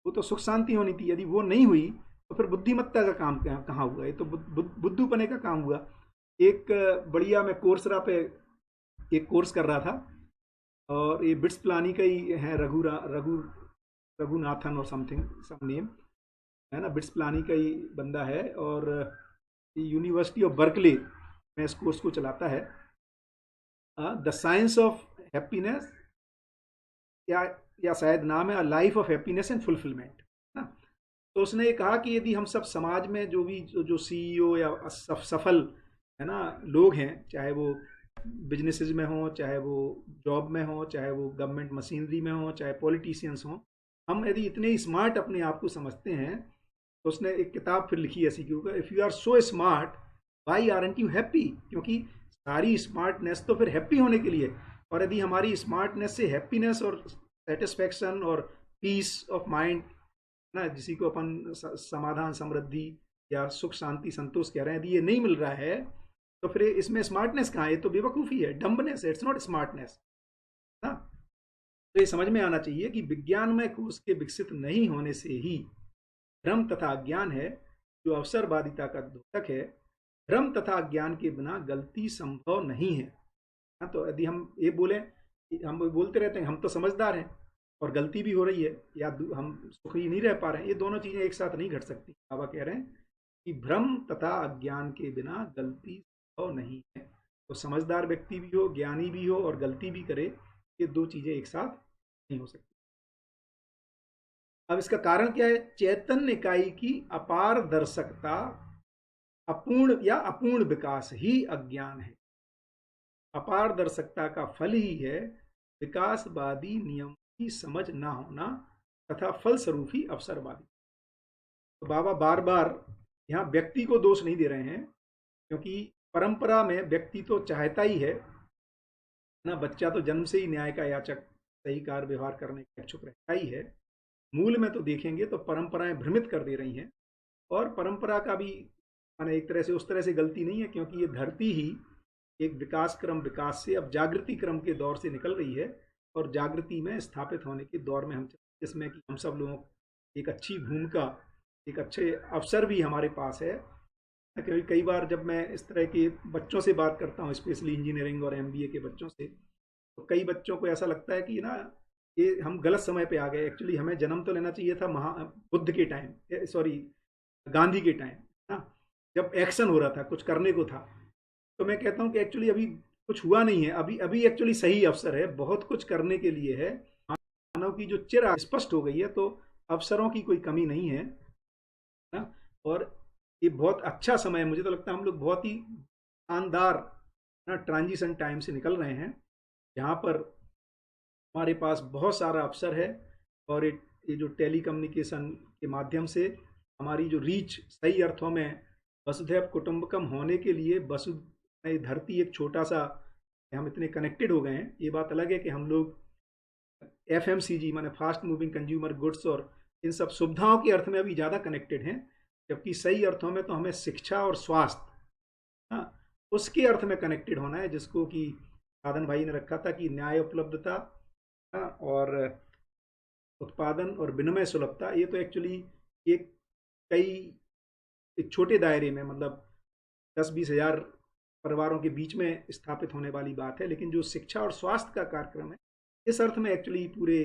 वो तो सुख शांति होनी थी, यदि वो नहीं हुई तो फिर बुद्धिमत्ता का काम कहाँ हुआ? ये तो बुद्धूपने का काम हुआ। एक बढ़िया, मैं कोर्सरा पे एक कोर्स कर रहा था, और ये बिट्स प्लानी का ही है, रघुनाथन और समथिंग सम नेम, है ना, बिट्स प्लानी का ही बंदा है, और यूनिवर्सिटी ऑफ बर्कले में इस कोर्स को चलाता है, द साइंस ऑफ हैप्पीनेस, या शायद नाम है life of happiness and fulfilment ना। तो उसने ये कहा कि यदि हम सब समाज में जो भी जो सीईओ या सफल, है ना, लोग हैं, चाहे वो बिजनेसेस में हो, चाहे वो जॉब में हो, चाहे वो गवर्नमेंट मशीनरी में हो, चाहे पॉलिटिशियंस हो, हम यदि इतने स्मार्ट अपने आप को समझते हैं, तो उसने एक किताब फिर लिखी ऐसी कि if you are so smart why aren't you happy? क्योंकि सारी स्मार्टनेस तो फिर हैप्पी होने के लिए, और यदि हमारी स्मार्टनेस से हैप्पीनेस और सेटिस्फैक्शन और पीस ऑफ माइंड ना, जिसी को अपन समाधान, समृद्धि या सुख, शांति, संतोष कह रहे हैं, यदि ये नहीं मिल रहा है, तो फिर इसमें स्मार्टनेस कहाँ है? ये तो बेवकूफ़ी है, डम्बनेस है, इट्स नॉट स्मार्टनेस ना। तो ये समझ में आना चाहिए कि विज्ञानमय कोष के विकसित नहीं होने से ही भ्रम तथा अज्ञान है, जो अवसरवादिता का द्योतक है। भ्रम तथा अज्ञान के बिना गलती संभव नहीं है। हाँ, तो यदि हम ये बोलें, हम बोलते रहते हैं हम तो समझदार हैं और गलती भी हो रही है, या हम सुखी नहीं रह पा रहे हैं, ये दोनों चीज़ें एक साथ नहीं घट सकती। बाबा कह रहे हैं कि भ्रम तथा अज्ञान के बिना गलती संभव नहीं है। तो समझदार व्यक्ति भी हो, ज्ञानी भी हो और गलती भी करे, ये दो चीज़ें एक साथ नहीं हो सकती। अब इसका कारण क्या है? चैतन्य इकाई की अपार दर्शकता, अपूर्ण या अपूर्ण विकास ही अज्ञान है। अपार दर्शकता का फल ही है विकासवादी नियम की समझ ना होना तथा फलस्वरूप ही अवसरवादी। तो बाबा बार बार यहाँ व्यक्ति को दोष नहीं दे रहे हैं, क्योंकि परंपरा में व्यक्ति तो चाहता ही है ना, बच्चा तो जन्म से ही न्याय का याचक, सही कार्य व्यवहार करने का इच्छुक रहता ही है। मूल में तो देखेंगे तो परंपराएं भ्रमित कर दे रही हैं, और परंपरा का भी माने एक तरह से उस तरह से गलती नहीं है, क्योंकि ये धरती ही एक विकास से अब जागृति क्रम के दौर से निकल रही है, और जागृति में स्थापित होने के दौर में हम, जिसमें कि हम सब लोगों एक अच्छी भूमिका, एक अच्छे अवसर भी हमारे पास है। क्योंकि कई बार जब मैं इस तरह के बच्चों से बात करता हूँ, स्पेशली इंजीनियरिंग और एमबीए के बच्चों से, तो कई बच्चों को ऐसा लगता है कि ना, ये हम गलत समय पे आ गए। एक्चुअली हमें जन्म तो लेना चाहिए था बुद्ध के टाइम, सॉरी गांधी के टाइम ना, जब एक्शन हो रहा था, कुछ करने को था। तो मैं कहता हूँ कि एक्चुअली अभी कुछ हुआ नहीं है, अभी अभी एक्चुअली सही अवसर है, बहुत कुछ करने के लिए है। मानव की जो चिर स्पष्ट हो गई है, तो अवसरों की कोई कमी नहीं है ना। और ये बहुत अच्छा समय है, मुझे तो लगता है हम लोग बहुत ही शानदार ना ट्रांजिशन टाइम से निकल रहे हैं, जहाँ पर हमारे पास बहुत सारा अवसर है। और ये जो टेली कम्युनिकेशन के माध्यम से हमारी जो रीच सही अर्थों में वसुधैव कुटुंबकम होने के लिए वसु धरती एक छोटा सा, हम इतने कनेक्टेड हो गए हैं। ये बात अलग है कि हम लोग एफएमसीजी माने फास्ट मूविंग कंज्यूमर गुड्स और इन सब सुविधाओं के अर्थ में अभी ज़्यादा कनेक्टेड हैं, जबकि सही अर्थों में तो हमें शिक्षा और स्वास्थ्य, हाँ, उसके अर्थ में कनेक्टेड होना है, जिसको कि साधन भाई ने रखा था कि न्याय उपलब्धता, हाँ, और उत्पादन और विनिमय सुलभता। ये तो एक्चुअली एक कई एक छोटे दायरे में, मतलब 10-20 हज़ार परिवारों के बीच में स्थापित होने वाली बात है, लेकिन जो शिक्षा और स्वास्थ्य का कार्यक्रम है, इस अर्थ में एक्चुअली पूरे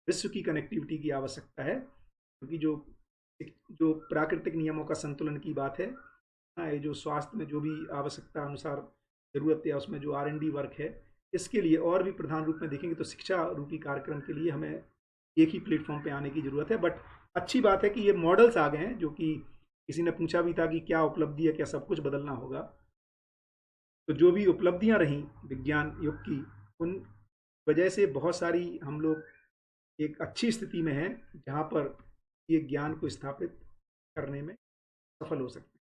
विश्व की कनेक्टिविटी की आवश्यकता है, क्योंकि जो जो प्राकृतिक नियमों का संतुलन की बात है, हाँ, ये जो स्वास्थ्य में जो भी आवश्यकता अनुसार जरूरत है, उसमें जो R&D वर्क है, इसके लिए और भी प्रधान रूप में देखेंगे तो शिक्षा रूपी कार्यक्रम के लिए हमें एक ही प्लेटफॉर्म पे आने की जरूरत है। बट अच्छी बात है कि ये मॉडल्स आ गए हैं, जो कि किसी ने पूछा भी था कि क्या उपलब्धि है, क्या सब कुछ बदलना होगा। तो जो भी उपलब्धियां रहीं विज्ञान युग की, उन वजह से बहुत सारी हम लोग एक अच्छी स्थिति में हैं, जहाँ पर ये ज्ञान को स्थापित करने में सफल हो सकते हैं।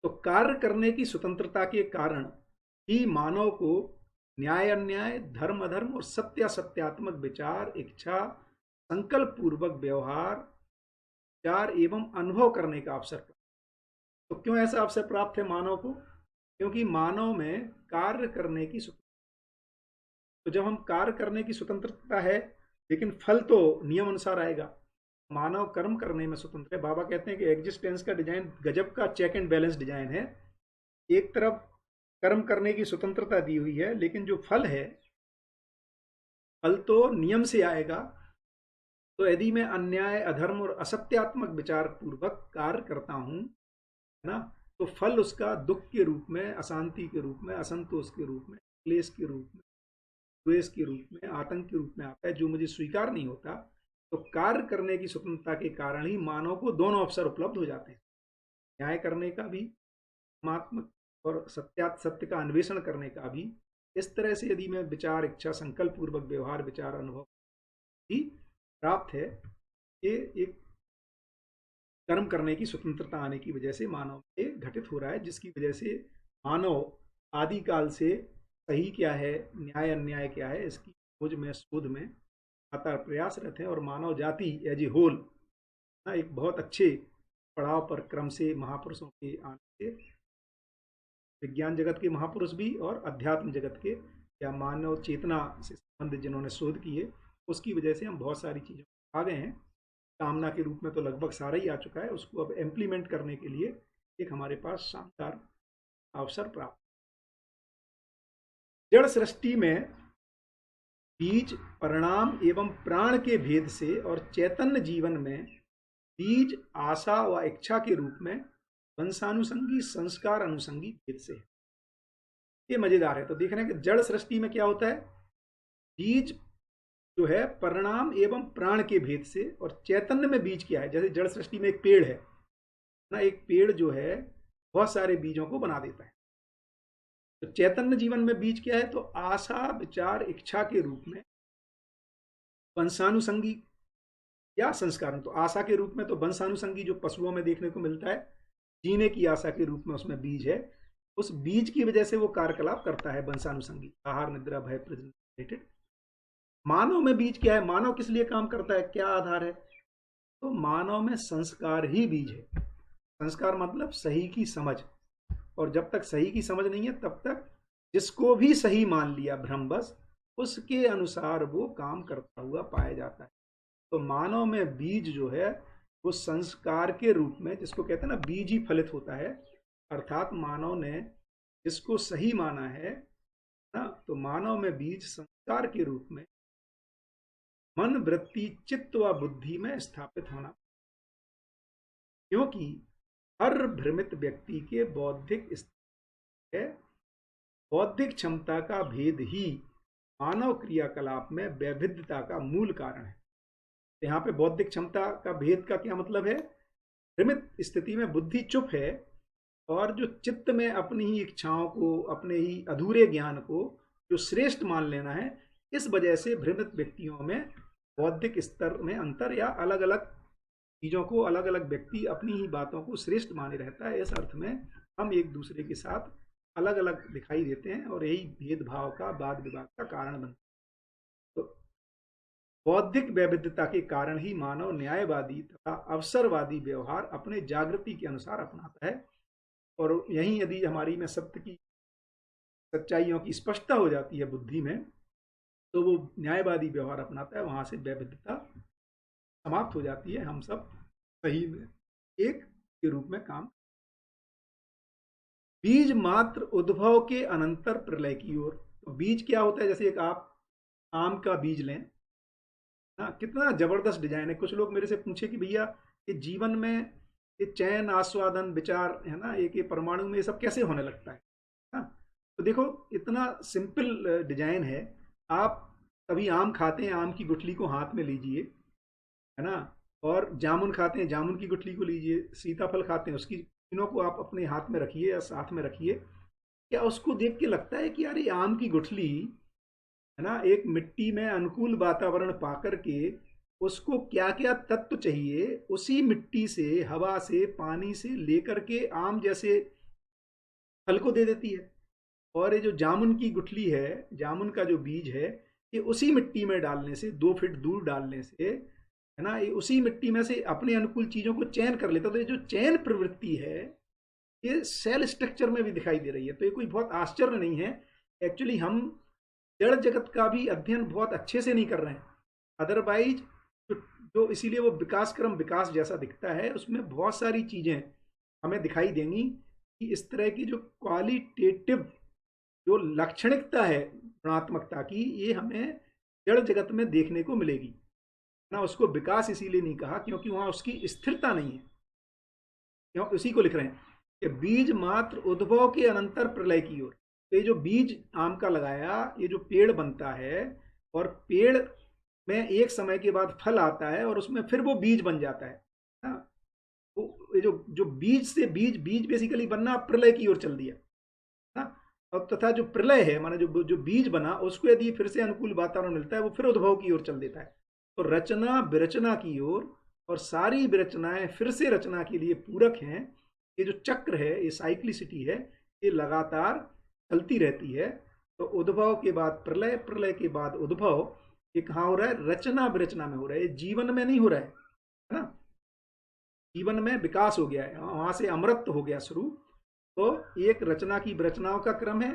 तो कार्य करने की स्वतंत्रता के कारण ही मानव को न्याय अन्याय, धर्म अधर्म और सत्य असत्यात्मक विचार, इच्छा, संकल्प पूर्वक व्यवहार, विचार एवं अनुभव करने का अवसर प्राप्त। तो क्यों ऐसा अवसर प्राप्त है मानव को? क्योंकि मानव में कार्य करने की स्वतंत्रता। तो जब हम कार्य करने की स्वतंत्रता है, लेकिन फल तो नियम अनुसार आएगा। मानव कर्म करने में स्वतंत्र है। बाबा कहते हैं कि एग्जिस्टेंस का डिजाइन गजब का चेक एंड बैलेंस डिजाइन है। एक तरफ कर्म करने की स्वतंत्रता दी हुई है, लेकिन जो फल है, फल तो नियम से आएगा। तो यदि मैं अन्याय, अधर्म और असत्यात्मक विचार पूर्वक कार्य करता हूं, है ना, तो फल उसका दुख के रूप में, अशांति के रूप में, असंतोष के रूप में, क्लेश के रूप में, द्वेष के रूप में, आतंक के रूप में आता है, जो मुझे स्वीकार नहीं होता। तो कार्य करने की स्वतंत्रता के कारण ही मानव को दोनों अवसर उपलब्ध हो जाते हैं, न्याय करने का भी, परमात्मक और सत्य का अन्वेषण करने का भी। इस तरह से यदि मैं विचार, इच्छा, संकल्प पूर्वक व्यवहार, विचार, अनुभव भी प्राप्त है, ये एक कर्म करने की स्वतंत्रता आने की वजह से मानव में घटित हो रहा है, जिसकी वजह से मानव आदिकाल से सही क्या है, न्याय अन्याय क्या है, इसकी खोज में, शोध में लगातार प्रयासरत है। और मानव जाति एज ए होल एक बहुत अच्छे पड़ाव पर क्रम से महापुरुषों के आने से, विज्ञान जगत के महापुरुष भी और अध्यात्म जगत के या मानव चेतना से संबंधित जिन्होंने शोध किए, उसकी वजह से हम बहुत सारी चीज़ों आ गए हैं। कामना के रूप में तो लगभग सारा ही आ चुका है, उसको अब इम्प्लीमेंट करने के लिए एक हमारे पास शानदार अवसर प्राप्त। जड़ सृष्टि में बीज, परिणाम एवं प्राण के भेद से और चैतन्य जीवन में बीज, आशा व इच्छा के रूप में वंशानुसंगी, संस्कार अनुसंगी भेद से है। ये मजेदार है। तो देख रहे हैं कि जड़ सृष्टि में क्या होता है, बीज जो है परिणाम एवं प्राण के भेद से, और चैतन्य में बीज क्या है, जैसे जड़ सृष्टि में एक पेड़ है ना, एक पेड़ जो है बहुत सारे बीजों को बना देता है। तो चैतन्य जीवन में बीज क्या है, तो आशा, विचार, इच्छा के रूप में वंशानुसंगी या संस्कार। तो आशा के रूप में तो वंशानुसंगी जो पशुओं में देखने को मिलता है, जीने की आशा के रूप में उसमें बीज है, उस बीज की वजह से वो कार्यकलाप करता है वंशानुसंगी, आहार, निद्रा, भय, प्रजनन रिलेटेड। मानव में बीज क्या है, मानव किस लिए काम करता है, क्या आधार है, तो मानव में संस्कार ही बीज है। संस्कार मतलब सही की समझ, और जब तक सही की समझ नहीं है, तब तक जिसको भी सही मान लिया भ्रमवश, उसके अनुसार वो काम करता हुआ पाया जाता है। तो मानव में बीज जो है वो संस्कार के रूप में, जिसको कहते हैं ना बीज ही फलित होता है, अर्थात मानव ने जिसको सही माना है ना, तो मानव में बीज संस्कार के रूप में मन, वृत्ति, चित्त व बुद्धि में स्थापित होना। क्योंकि हर भ्रमित व्यक्ति के बौद्धिक है, बौद्धिक क्षमता का भेद ही मानव क्रियाकलाप में वैविध्यता का मूल कारण है। यहाँ पे बौद्धिक क्षमता का भेद का क्या मतलब है, भ्रमित स्थिति में बुद्धि चुप है, और जो चित्त में अपनी ही इच्छाओं को, अपने ही अधूरे ज्ञान को जो श्रेष्ठ मान लेना है, इस वजह से भ्रमित व्यक्तियों में बौद्धिक स्तर में अंतर या अलग अलग चीज़ों को अलग अलग व्यक्ति अपनी ही बातों को श्रेष्ठ माने रहता है, इस अर्थ में हम एक दूसरे के साथ अलग अलग दिखाई देते हैं और यही भेदभाव का वाद विवाद का कारण बनता है। तो बौद्धिक वैविध्यता के कारण ही मानव न्यायवादी तथा अवसरवादी व्यवहार अपने जागृति के अनुसार अपनाता है। और यहीं यदि हमारी में सत्य की सच्चाइयों की स्पष्टता हो जाती है बुद्धि में, तो वो न्यायवादी व्यवहार अपनाता है, वहां से वैविध्यता समाप्त हो जाती है। हम सब सही में एक के रूप में काम। बीज मात्र उद्भव के अनंतर प्रलय की ओर। तो बीज क्या होता है? जैसे एक आप आम का बीज लें ना, कितना जबरदस्त डिजाइन है। कुछ लोग मेरे से पूछे कि भैया ये जीवन में ये चयन आस्वादन विचार है ना, एक ये परमाणु में ये सब कैसे होने लगता है ना? तो देखो इतना सिंपल डिजाइन है। आप कभी आम खाते हैं, आम की गुठली को हाथ में लीजिए, है ना, और जामुन खाते हैं, जामुन की गुठली को लीजिए, सीताफल खाते हैं, उसकी तीनों को आप अपने हाथ में रखिए या साथ में रखिए। क्या उसको देख के लगता है कि यार ये आम की गुठली है ना, एक मिट्टी में अनुकूल वातावरण पा करके उसको क्या क्या तत्व चाहिए उसी मिट्टी से, हवा से, पानी से लेकर के आम जैसे फल को दे देती है। और ये जो जामुन की गुठली है, जामुन का जो बीज है, ये उसी मिट्टी में डालने से, 2 फीट दूर डालने से, है ना, ये उसी मिट्टी में से अपने अनुकूल चीजों को चयन कर लेता। तो ये जो चयन प्रवृत्ति है ये सेल स्ट्रक्चर में भी दिखाई दे रही है। तो ये कोई बहुत आश्चर्य नहीं है। एक्चुअली हम जड़ जगत का भी अध्ययन बहुत अच्छे से नहीं कर रहे हैं। अदरवाइज जो जो इसीलिए वो विकास क्रम विकास जैसा दिखता है, उसमें बहुत सारी चीजें हमें दिखाई देंगी कि इस तरह की जो क्वालिटेटिव जो लाक्षणिकता है गुणात्मकता की, ये हमें जड़ जगत में देखने को मिलेगी ना। उसको विकास इसीलिए नहीं कहा क्योंकि वहां उसकी स्थिरता नहीं है। क्यों? उसी को लिख रहे हैं कि बीज मात्र उद्भव के अनंतर प्रलय की ओर। तो ये जो बीज आम का लगाया, ये जो पेड़ बनता है और पेड़ में एक समय के बाद फल आता है और उसमें फिर वो बीज बन जाता है ना। वो ये जो जो बीज से बीज बीज बेसिकली बनना प्रलय की ओर चल दिया ना। और तथा जो प्रलय है माना जो जो बीज बना उसको यदि फिर से अनुकूल वातावरण मिलता है, वो फिर उद्भव की ओर चल देता है। तो रचना विरचना की ओर, और सारी विरचनाएं फिर से रचना के लिए पूरक हैं। ये जो चक्र है, ये साइक्लिसिटी है, ये लगातार चलती रहती है। तो उद्भव के बाद प्रलय, प्रलय के बाद उद्भव, ये कहाँ हो रहा है? रचना विरचना में हो रहा है। ये जीवन में नहीं हो रहा है ना। जीवन में विकास हो गया है, वहां से अमृत हो गया शुरू। तो एक रचना की विरचनाओं का क्रम है,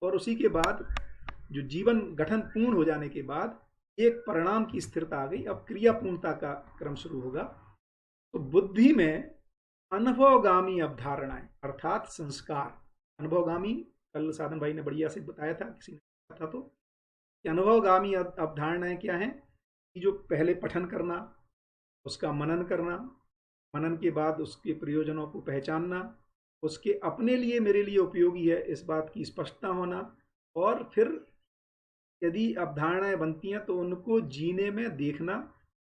और उसी के बाद जो जीवन गठन पूर्ण हो जाने के बाद एक परिणाम की स्थिरता आ गई। अब क्रिया पूर्णता का क्रम शुरू होगा। तो बुद्धि में अनुभवगामी अवधारणाएं अर्थात संस्कार, अनुभवगामी, कल साधन भाई ने बढ़िया से बताया था, किसी ने बताया था, तो कि अनुभवगामी अवधारणाएं क्या हैं? कि जो पहले पठन करना, उसका मनन करना, मनन के बाद उसके प्रयोजनों को पहचानना, उसके अपने लिए मेरे लिए उपयोगी है इस बात की स्पष्टता होना, और फिर यदि अवधारणाएं बनती हैं तो उनको जीने में देखना,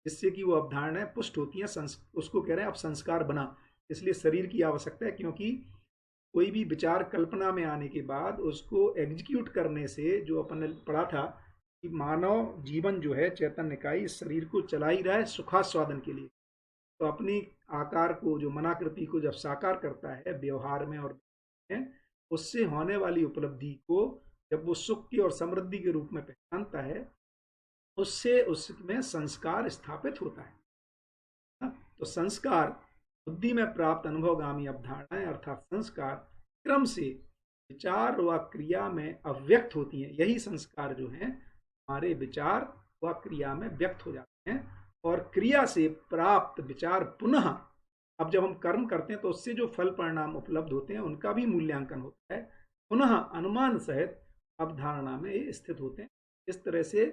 जिससे कि वो अवधारणाएं पुष्ट होती हैं। उसको कह रहे हैं अब संस्कार बना। इसलिए शरीर की आवश्यकता है, क्योंकि कोई भी विचार कल्पना में आने के बाद उसको एग्जीक्यूट करने से, जो अपन ने पढ़ा था कि मानव जीवन जो है चैतन्य का, इस शरीर को चला ही रहा है सुखास्वादन के लिए। तो अपनी आकार को, जो मनाकृति को जब साकार करता है व्यवहार में और में, उससे होने वाली उपलब्धि को जब वो सुख की और समृद्धि के रूप में पहचानता है, उससे उसमें संस्कार स्थापित होता है ना? तो संस्कार, बुद्धि में प्राप्त अनुभवगामी अवधारणाएं अर्थात संस्कार क्रम से विचार व क्रिया में अव्यक्त होती हैं। यही संस्कार जो हैं हमारे विचार व क्रिया में व्यक्त हो जाते हैं, और क्रिया से प्राप्त विचार पुनः, अब जब हम कर्म करते हैं तो उससे जो फल परिणाम उपलब्ध होते हैं उनका भी मूल्यांकन होता है, पुनः अनुमान सहित अवधारणा में ये स्थित होते हैं। इस तरह से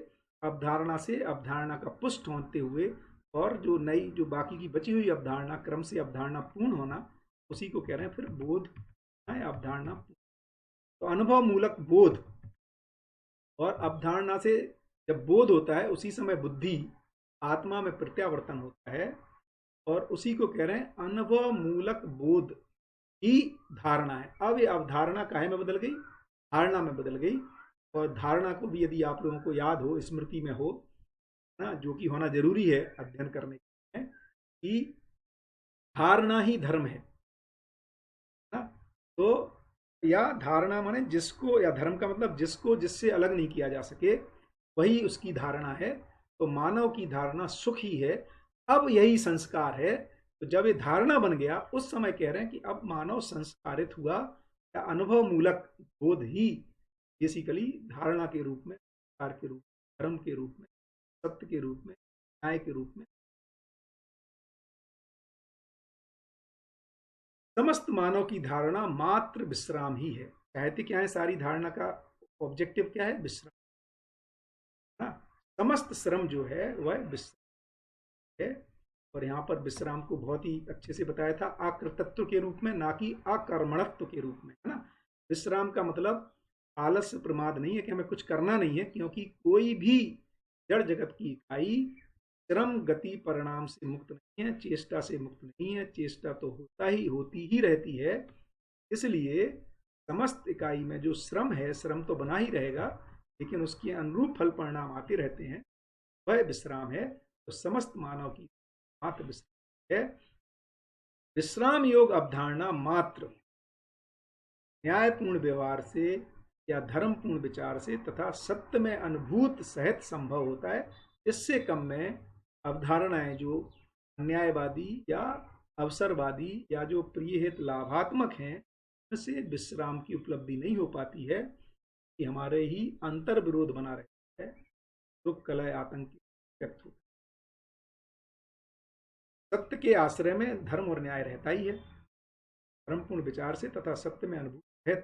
अवधारणा से अवधारणा का पुष्ट होते हुए, और जो नई, जो बाकी की बची हुई अवधारणा, क्रम से अवधारणा पूर्ण होना, उसी को कह रहे हैं फिर बोध है, अवधारणा। तो अनुभव मूलक बोध और अवधारणा से जब बोध होता है, उसी समय बुद्धि आत्मा में प्रत्यावर्तन होता है, और उसी को कह रहे हैं अनुभव मूलक बोध ही धारणा है। अब ये अवधारणा काहे में बदल गई? धारणा में बदल गई। और धारणा को भी यदि आप लोगों को याद हो, स्मृति में हो ना, जो कि होना जरूरी है अध्ययन करने के लिए, कि धारणा ही धर्म है ना। तो या धारणा माने जिसको, या धर्म का मतलब जिसको जिससे अलग नहीं किया जा सके वही उसकी धारणा है। तो मानव की धारणा सुख ही है, अब यही संस्कार है। तो जब ये धारणा बन गया उस समय कह रहे हैं कि अब मानव संस्कारित हुआ, या अनुभव मूलक बोध ही बेसिकली धारणा के रूप में, संस्कार के रूप में, धर्म के रूप में, सत्य के रूप में, न्याय के रूप में समस्त मानव की धारणा मात्र विश्राम ही है। चाहते क्या है, सारी धारणा का ऑब्जेक्टिव क्या है, विश्राम। हाँ, समस्त श्रम जो है वह विश्राम है। और यहाँ पर विश्राम को बहुत ही अच्छे से बताया था, आकृतत्व के रूप में, ना कि अकर्मणत्व के रूप में, है ना। विश्राम का मतलब आलस्य प्रमाद नहीं है कि हमें कुछ करना नहीं है, क्योंकि कोई भी जड़ जगत की इकाई श्रम गति परिणाम से मुक्त नहीं है, चेष्टा से मुक्त नहीं है। चेष्टा तो होती ही रहती है। इसलिए समस्त इकाई में जो श्रम है, श्रम तो बना ही रहेगा, लेकिन उसके अनुरूप फल परिणाम आते रहते हैं, वह विश्राम है। तो समस्त मानव की मात्र विश्राम है। विश्राम योग अवधारणा मात्र न्यायपूर्ण व्यवहार से या धर्मपूर्ण विचार से तथा सत्य में अनुभूत सहित संभव होता है। इससे कम में अवधारणाएं जो अन्यायवादी या अवसरवादी या जो प्रिय हित लाभात्मक हैं, उनसे विश्राम की उपलब्धि नहीं हो पाती है, कि हमारे ही अंतर विरोध बना रहता है, दुख कलह आतंक व्यक्त होता है। सत्य के आश्रय में धर्म और न्याय रहता ही है। धर्मपूर्ण विचार से तथा सत्य में अनुभूत है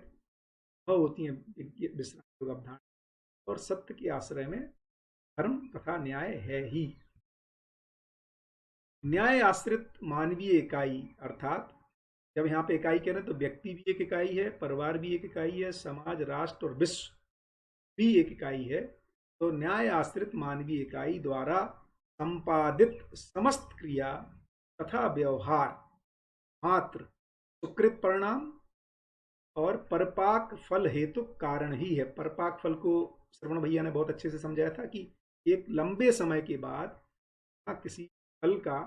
होती है विश्राम योग अवधारणा, और सत्य के आश्रय में धर्म तथा न्याय है ही। न्याय आश्रित मानवीय इकाई, अर्थात जब यहाँ पे इकाई कह रहे हैं तो व्यक्ति भी एक इकाई है, परिवार भी एक इकाई है, समाज, राष्ट्र और विश्व भी एक इकाई है। तो न्याय आश्रित मानवीय इकाई द्वारा संपादित समस्त क्रिया तथा व्यवहार मात्र सुकृत परिणाम और परपाक फल हेतु कारण ही है। परपाक फल को श्रवण भैया ने बहुत अच्छे से समझाया था कि एक लंबे समय के बाद किसी फल का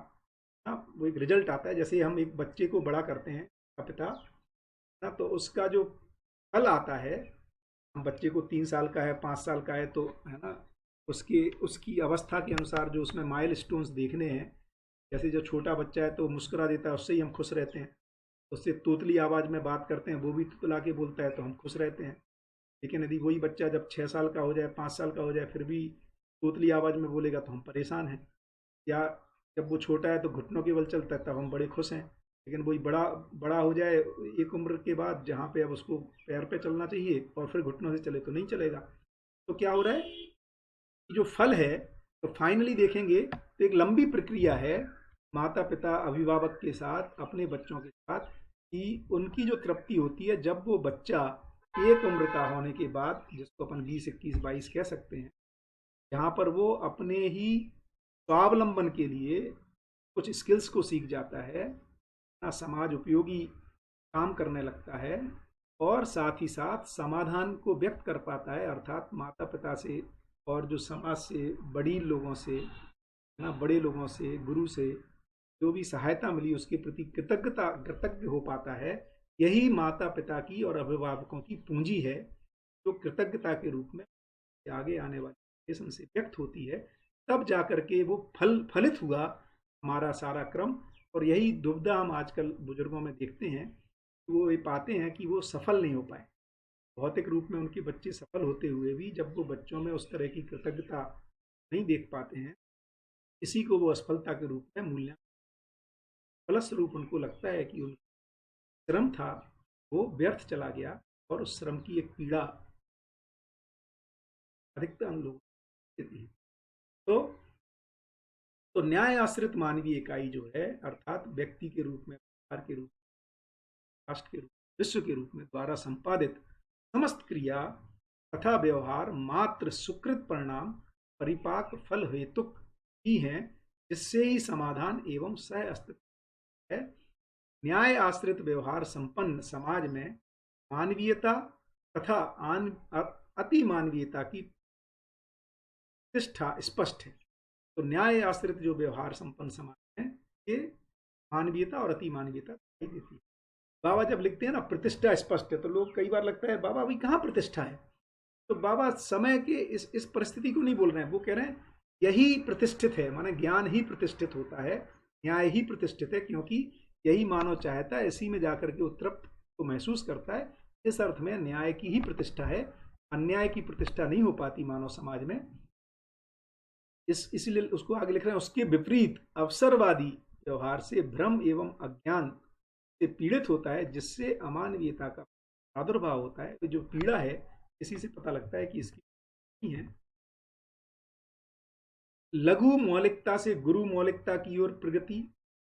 वो एक रिजल्ट आता है। जैसे हम एक बच्चे को बड़ा करते हैं पिता ना, तो उसका जो फल आता है, हम बच्चे को 3 साल का है, 5 साल का है, तो है ना, उसकी अवस्था के अनुसार जो उसमें माइल स्टोन्स देखने हैं। जैसे जो छोटा बच्चा है तो मुस्कुरा देता है, उससे ही हम खुश रहते हैं। उससे तोतली आवाज़ में बात करते हैं, वो भी तुतला के बोलता है, तो हम खुश रहते हैं। लेकिन यदि वही बच्चा जब 6 साल का हो जाए, 5 साल का हो जाए, फिर भी तोतली आवाज़ में बोलेगा, तो हम परेशान हैं। या जब वो छोटा है तो घुटनों के बल चलता है, तब हम बड़े खुश हैं। लेकिन वही बड़ा बड़ा हो जाए एक उम्र के बाद, जहाँ पे अब उसको पैर पे चलना चाहिए और फिर घुटनों से चले, तो नहीं चलेगा। तो क्या हो रहा है, जो फल है, तो फाइनली देखेंगे तो एक लंबी प्रक्रिया है माता पिता अभिभावक के साथ, अपने बच्चों के साथ, कि उनकी जो तृप्ति होती है जब वो बच्चा एक उम्र का होने के बाद, जिसको अपन 20, 21, 22 कह सकते हैं, जहाँ पर वो अपने ही स्वावलंबन के लिए कुछ स्किल्स को सीख जाता है ना, समाज उपयोगी काम करने लगता है, और साथ ही साथ समाधान को व्यक्त कर पाता है। अर्थात माता पिता से और जो समाज से, बड़ी लोगों से ना, बड़े लोगों से, गुरु से जो भी सहायता मिली उसके प्रति कृतज्ञ हो पाता है। यही माता पिता की और अभिभावकों की पूंजी है, जो कृतज्ञता के रूप में आगे आने वाले जनरेशन से व्यक्त होती है। तब जाकर के वो फलित हुआ हमारा सारा क्रम। और यही दुविधा हम आजकल बुजुर्गों में देखते हैं, वो ये पाते हैं कि वो सफल नहीं हो पाए। भौतिक रूप में उनके बच्चे सफल होते हुए भी जब वो बच्चों में उस तरह की कृतज्ञता नहीं देख पाते हैं, इसी को वो असफलता के रूप में मूल्यांकन, फलस्वरूप उनको लगता है कि उनका श्रम था वो व्यर्थ चला गया, और उस श्रम की एक पीड़ा अधिकतर लोग देती है। तो न्याय आश्रित मानवीय इकाई जो है, अर्थात व्यक्ति के रूप में, परिवार के रूप में, राष्ट्र के रूप में, विश्व के रूप में द्वारा संपादित समस्त क्रिया तथा व्यवहार मात्र सुकृत परिणाम परिपाक फल हेतुक ही हैं, जिससे ही समाधान एवं सह अस्तित्व है। न्याय आश्रित व्यवहार संपन्न समाज में मानवीयता तथा अति मानवीयता की प्रतिष्ठा स्पष्ट है। तो न्याय आश्रित जो व्यवहार संपन्न समाज है, ये मानवीयता और अति मानवीयता दिखाई देती है। बाबा जब लिखते हैं ना प्रतिष्ठा स्पष्ट है, तो लोग कई बार लगता है बाबा अभी कहाँ प्रतिष्ठा है। तो बाबा समय के इस परिस्थिति को नहीं बोल रहे हैं, वो कह रहे हैं यही प्रतिष्ठित है, माने ज्ञान ही प्रतिष्ठित होता है, न्याय ही प्रतिष्ठित है, क्योंकि यही मानव चाहता है, इसी में जाकर के उत्तृप्त को महसूस करता है। इस अर्थ में न्याय की ही प्रतिष्ठा है, अन्याय की प्रतिष्ठा नहीं हो पाती मानव समाज में। इसलिए उसको आगे लिख रहे हैं, उसके विपरीत अवसरवादी व्यवहार से भ्रम एवं अज्ञान से पीड़ित होता है, जिससे अमानवीयता का प्रादुर्भाव होता है। तो जो पीड़ा है इसी से पता लगता है कि इसकी है। लघु मौलिकता से गुरु मौलिकता की ओर प्रगति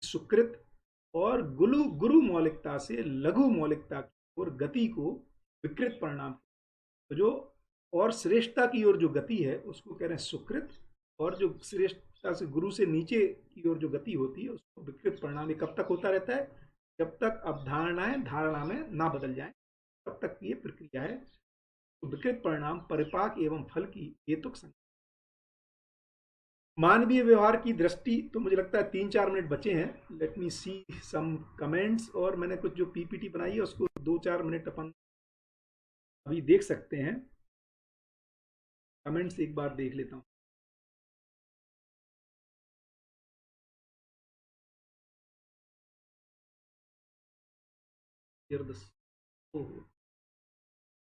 सुकृत, और गुरु मौलिकता से लघु मौलिकता की ओर गति को विकृत परिणाम। तो जो और श्रेष्ठता की ओर जो गति है उसको कह रहे हैं सुकृत, और जो श्रेष्ठता से गुरु से नीचे की ओर जो गति होती है उसको विकृत परिणाम। ये कब तक होता रहता है? जब तक अवधारणाएं धारणा में ना बदल जाए तब तक ये प्रक्रिया है। तो विकृत परिणाम परिपाक एवं फल की हेतुक संज्ञा। मानवीय व्यवहार की दृष्टि, तो मुझे लगता है 3-4 मिनट बचे हैं। लेट मी सी सम कमेंट्स, और मैंने कुछ जो पीपीटी बनाई है उसको 2-4 मिनट अपन अभी देख सकते हैं। कमेंट्स एक बार देख लेता हूँ।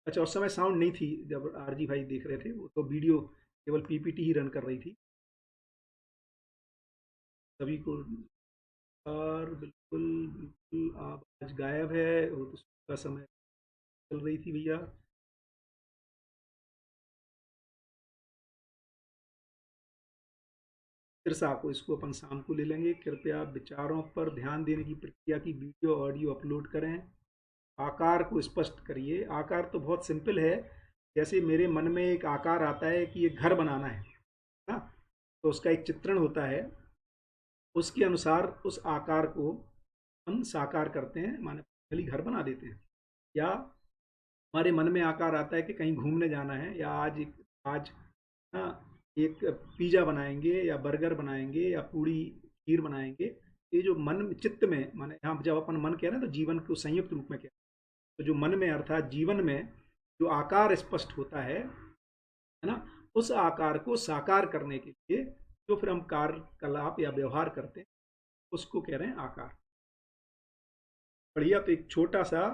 अच्छा, उस समय साउंड नहीं थी जब आरजी भाई देख रहे थे, वो तो वीडियो केवल पीपीटी ही रन कर रही थी सभी को। और बिल्कुल बिल्कुल आवाज गायब है, वो तो सुबह का समय चल रही थी भैया। फिर से आपको इसको अपन शाम को ले लेंगे। कृपया विचारों पर ध्यान देने की प्रक्रिया की वीडियो ऑडियो अपलोड करें। आकार को स्पष्ट करिए। आकार तो बहुत सिंपल है। जैसे मेरे मन में एक आकार आता है कि ये घर बनाना है ना, तो उसका एक चित्रण होता है, उसके अनुसार उस आकार को हम साकार करते हैं, माने खाली घर बना देते हैं। या हमारे मन में आकार आता है कि कहीं घूमने जाना है, या आज ना एक पिज़्ज़ा बनाएंगे या बर्गर बनाएंगे या पूड़ी खीर बनाएंगे। ये जो मन चित्त में, माने यहाँ जब अपन मन कह रहे हैं तो जीवन को संयुक्त रूप में कह रहे हैं। तो जो मन में अर्थात जीवन में जो आकार स्पष्ट होता है ना, उस आकार को साकार करने के लिए जो फिर हम कार्यकलाप या व्यवहार करते हैं उसको कह रहे हैं आकार। बढ़िया, तो एक छोटा सा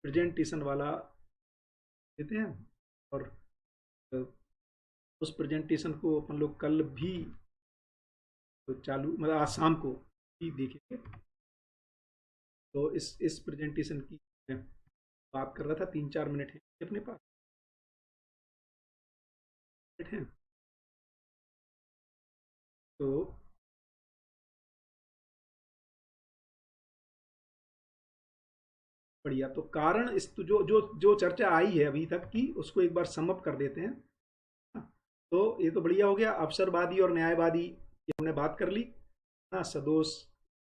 प्रेजेंटेशन वाला देते हैं, और उस प्रेजेंटेशन को अपन लोग कल भी तो चालू, मतलब आज शाम को भी देखेंगे। तो इस प्रेजेंटेशन की मैं बात कर रहा था। 3-4 मिनट है अपने पास, मिनट हैं। तो बढ़िया, तो कारण इस तो जो जो जो चर्चा आई है अभी तक की उसको एक बार समअप कर देते हैं। तो ये तो बढ़िया हो गया। अवसरवादी और न्यायवादी ये हमने बात कर ली ना। सदोष,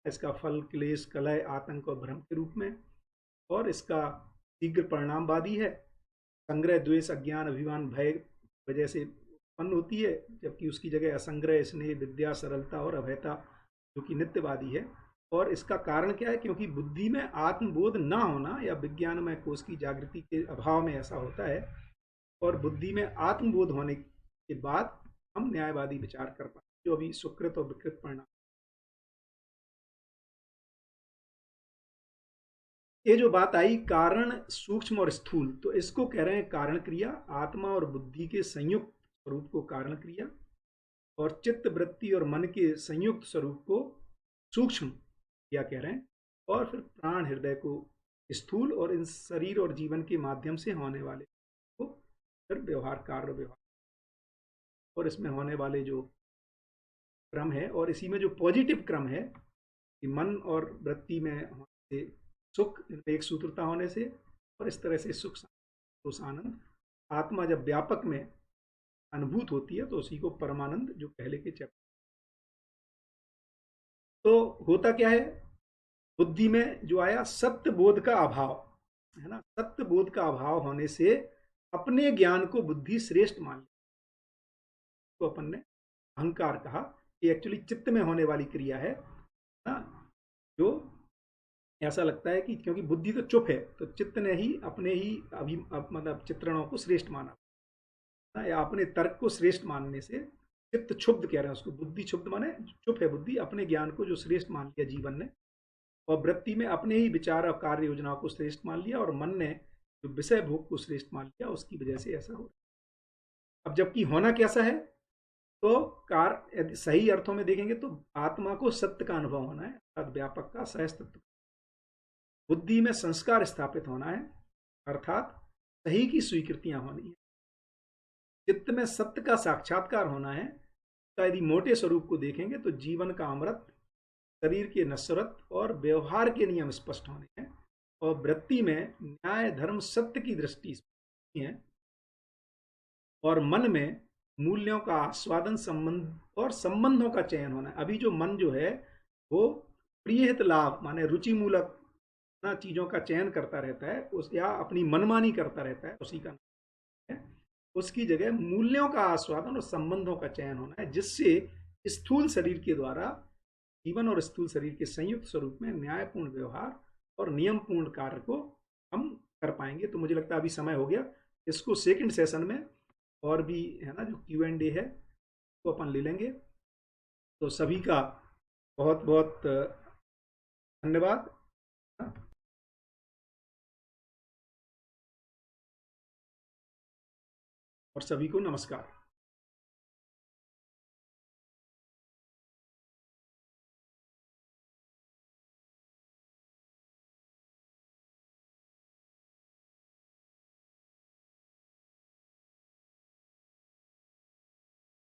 इसका फल क्लेश कलह आतंक और भ्रम के रूप में, और इसका शीघ्र परिणामवादी है। संग्रह द्वेष अज्ञान अभिमान भय वजह से उत्पन्न होती है, जबकि उसकी जगह असंग्रह स्नेह विद्या सरलता और अभयता जो कि नित्यवादी है। और इसका कारण क्या है? क्योंकि बुद्धि में आत्मबोध ना होना या विज्ञानमय कोष की जागृति के अभाव में ऐसा होता है, और बुद्धि में आत्मबोध होने के बाद हम न्यायवादी विचार कर पाते, जो अभी सुकृत और विकृत परिणाम। ये जो बात आई कारण सूक्ष्म और स्थूल, तो इसको कह रहे हैं कारण क्रिया। आत्मा और बुद्धि के संयुक्त स्वरूप को कारण क्रिया, और चित्त वृत्ति और मन के संयुक्त स्वरूप को सूक्ष्म क्रिया कह रहे हैं। और फिर प्राण हृदय को स्थूल, और इन शरीर और जीवन के माध्यम से होने वाले को फिर व्यवहार कार्य व्यवहार, और इसमें होने वाले जो क्रम है, और इसी में जो पॉजिटिव क्रम है कि मन और वृत्ति में होने से सुख, इनमें एक सूत्रता होने से, और इस तरह से सुख संतोष आनंद आत्मा जब व्यापक में अनुभूत होती है तो उसी को परमानंद, जो पहले के चैप्टर। तो होता क्या है? बुद्धि में जो आया सत्य बोध का अभाव, है ना। सत्य बोध का अभाव होने से अपने ज्ञान को बुद्धि श्रेष्ठ मान ली, तो अपन ने अहंकार कहा। ये एक्चुअली चित्त में होने वाली क्रिया है ना, जो ऐसा लगता है कि क्योंकि बुद्धि तो चुप है, तो चित्त ने ही अपने ही मतलब चित्रणों को श्रेष्ठ माना ना, या अपने तर्क को श्रेष्ठ मानने से चित्त क्षुब्ध कह रहे हैं उसको। बुद्धि क्षुब्ध माने चुप है बुद्धि, अपने ज्ञान को जो श्रेष्ठ मान लिया जीवन ने, और वृत्ति में अपने ही विचार और कार्य योजनाओं को श्रेष्ठ मान लिया, और मन ने जो विषय भोग को श्रेष्ठ मान लिया, उसकी वजह से ऐसा हो। अब जबकि होना कैसा है, तो यदि सही अर्थों में देखेंगे तो आत्मा को सत्य का अनुभव होना है, अर्थात व्यापक का सहस्तित्व। बुद्धि में संस्कार स्थापित होना है, अर्थात सही की स्वीकृतियां होनी है। चित्त में सत्य का साक्षात्कार होना है। तो यदि मोटे स्वरूप को देखेंगे तो जीवन का अमृत, शरीर के नश्वरत और व्यवहार के नियम स्पष्ट होने हैं, और वृत्ति में न्याय धर्म सत्य की दृष्टि है, और मन में मूल्यों का आस्वादन संबंध और संबंधों का चयन होना है। अभी जो मन जो है वो प्रियहित लाभ माने रुचि मूलक ना चीजों का चयन करता रहता है, उस या अपनी मनमानी करता रहता है, उसी का नाम है। उसकी जगह मूल्यों का आस्वादन और संबंधों का चयन होना है, जिससे स्थूल शरीर के द्वारा जीवन और स्थूल शरीर के संयुक्त स्वरूप में न्यायपूर्ण व्यवहार और नियमपूर्ण कार्य को हम कर पाएंगे। तो मुझे लगता है अभी समय हो गया, इसको सेकंड सेशन में और भी है ना जो Q&A है वो अपन ले लेंगे। तो सभी का बहुत बहुत धन्यवाद और सभी को नमस्कार।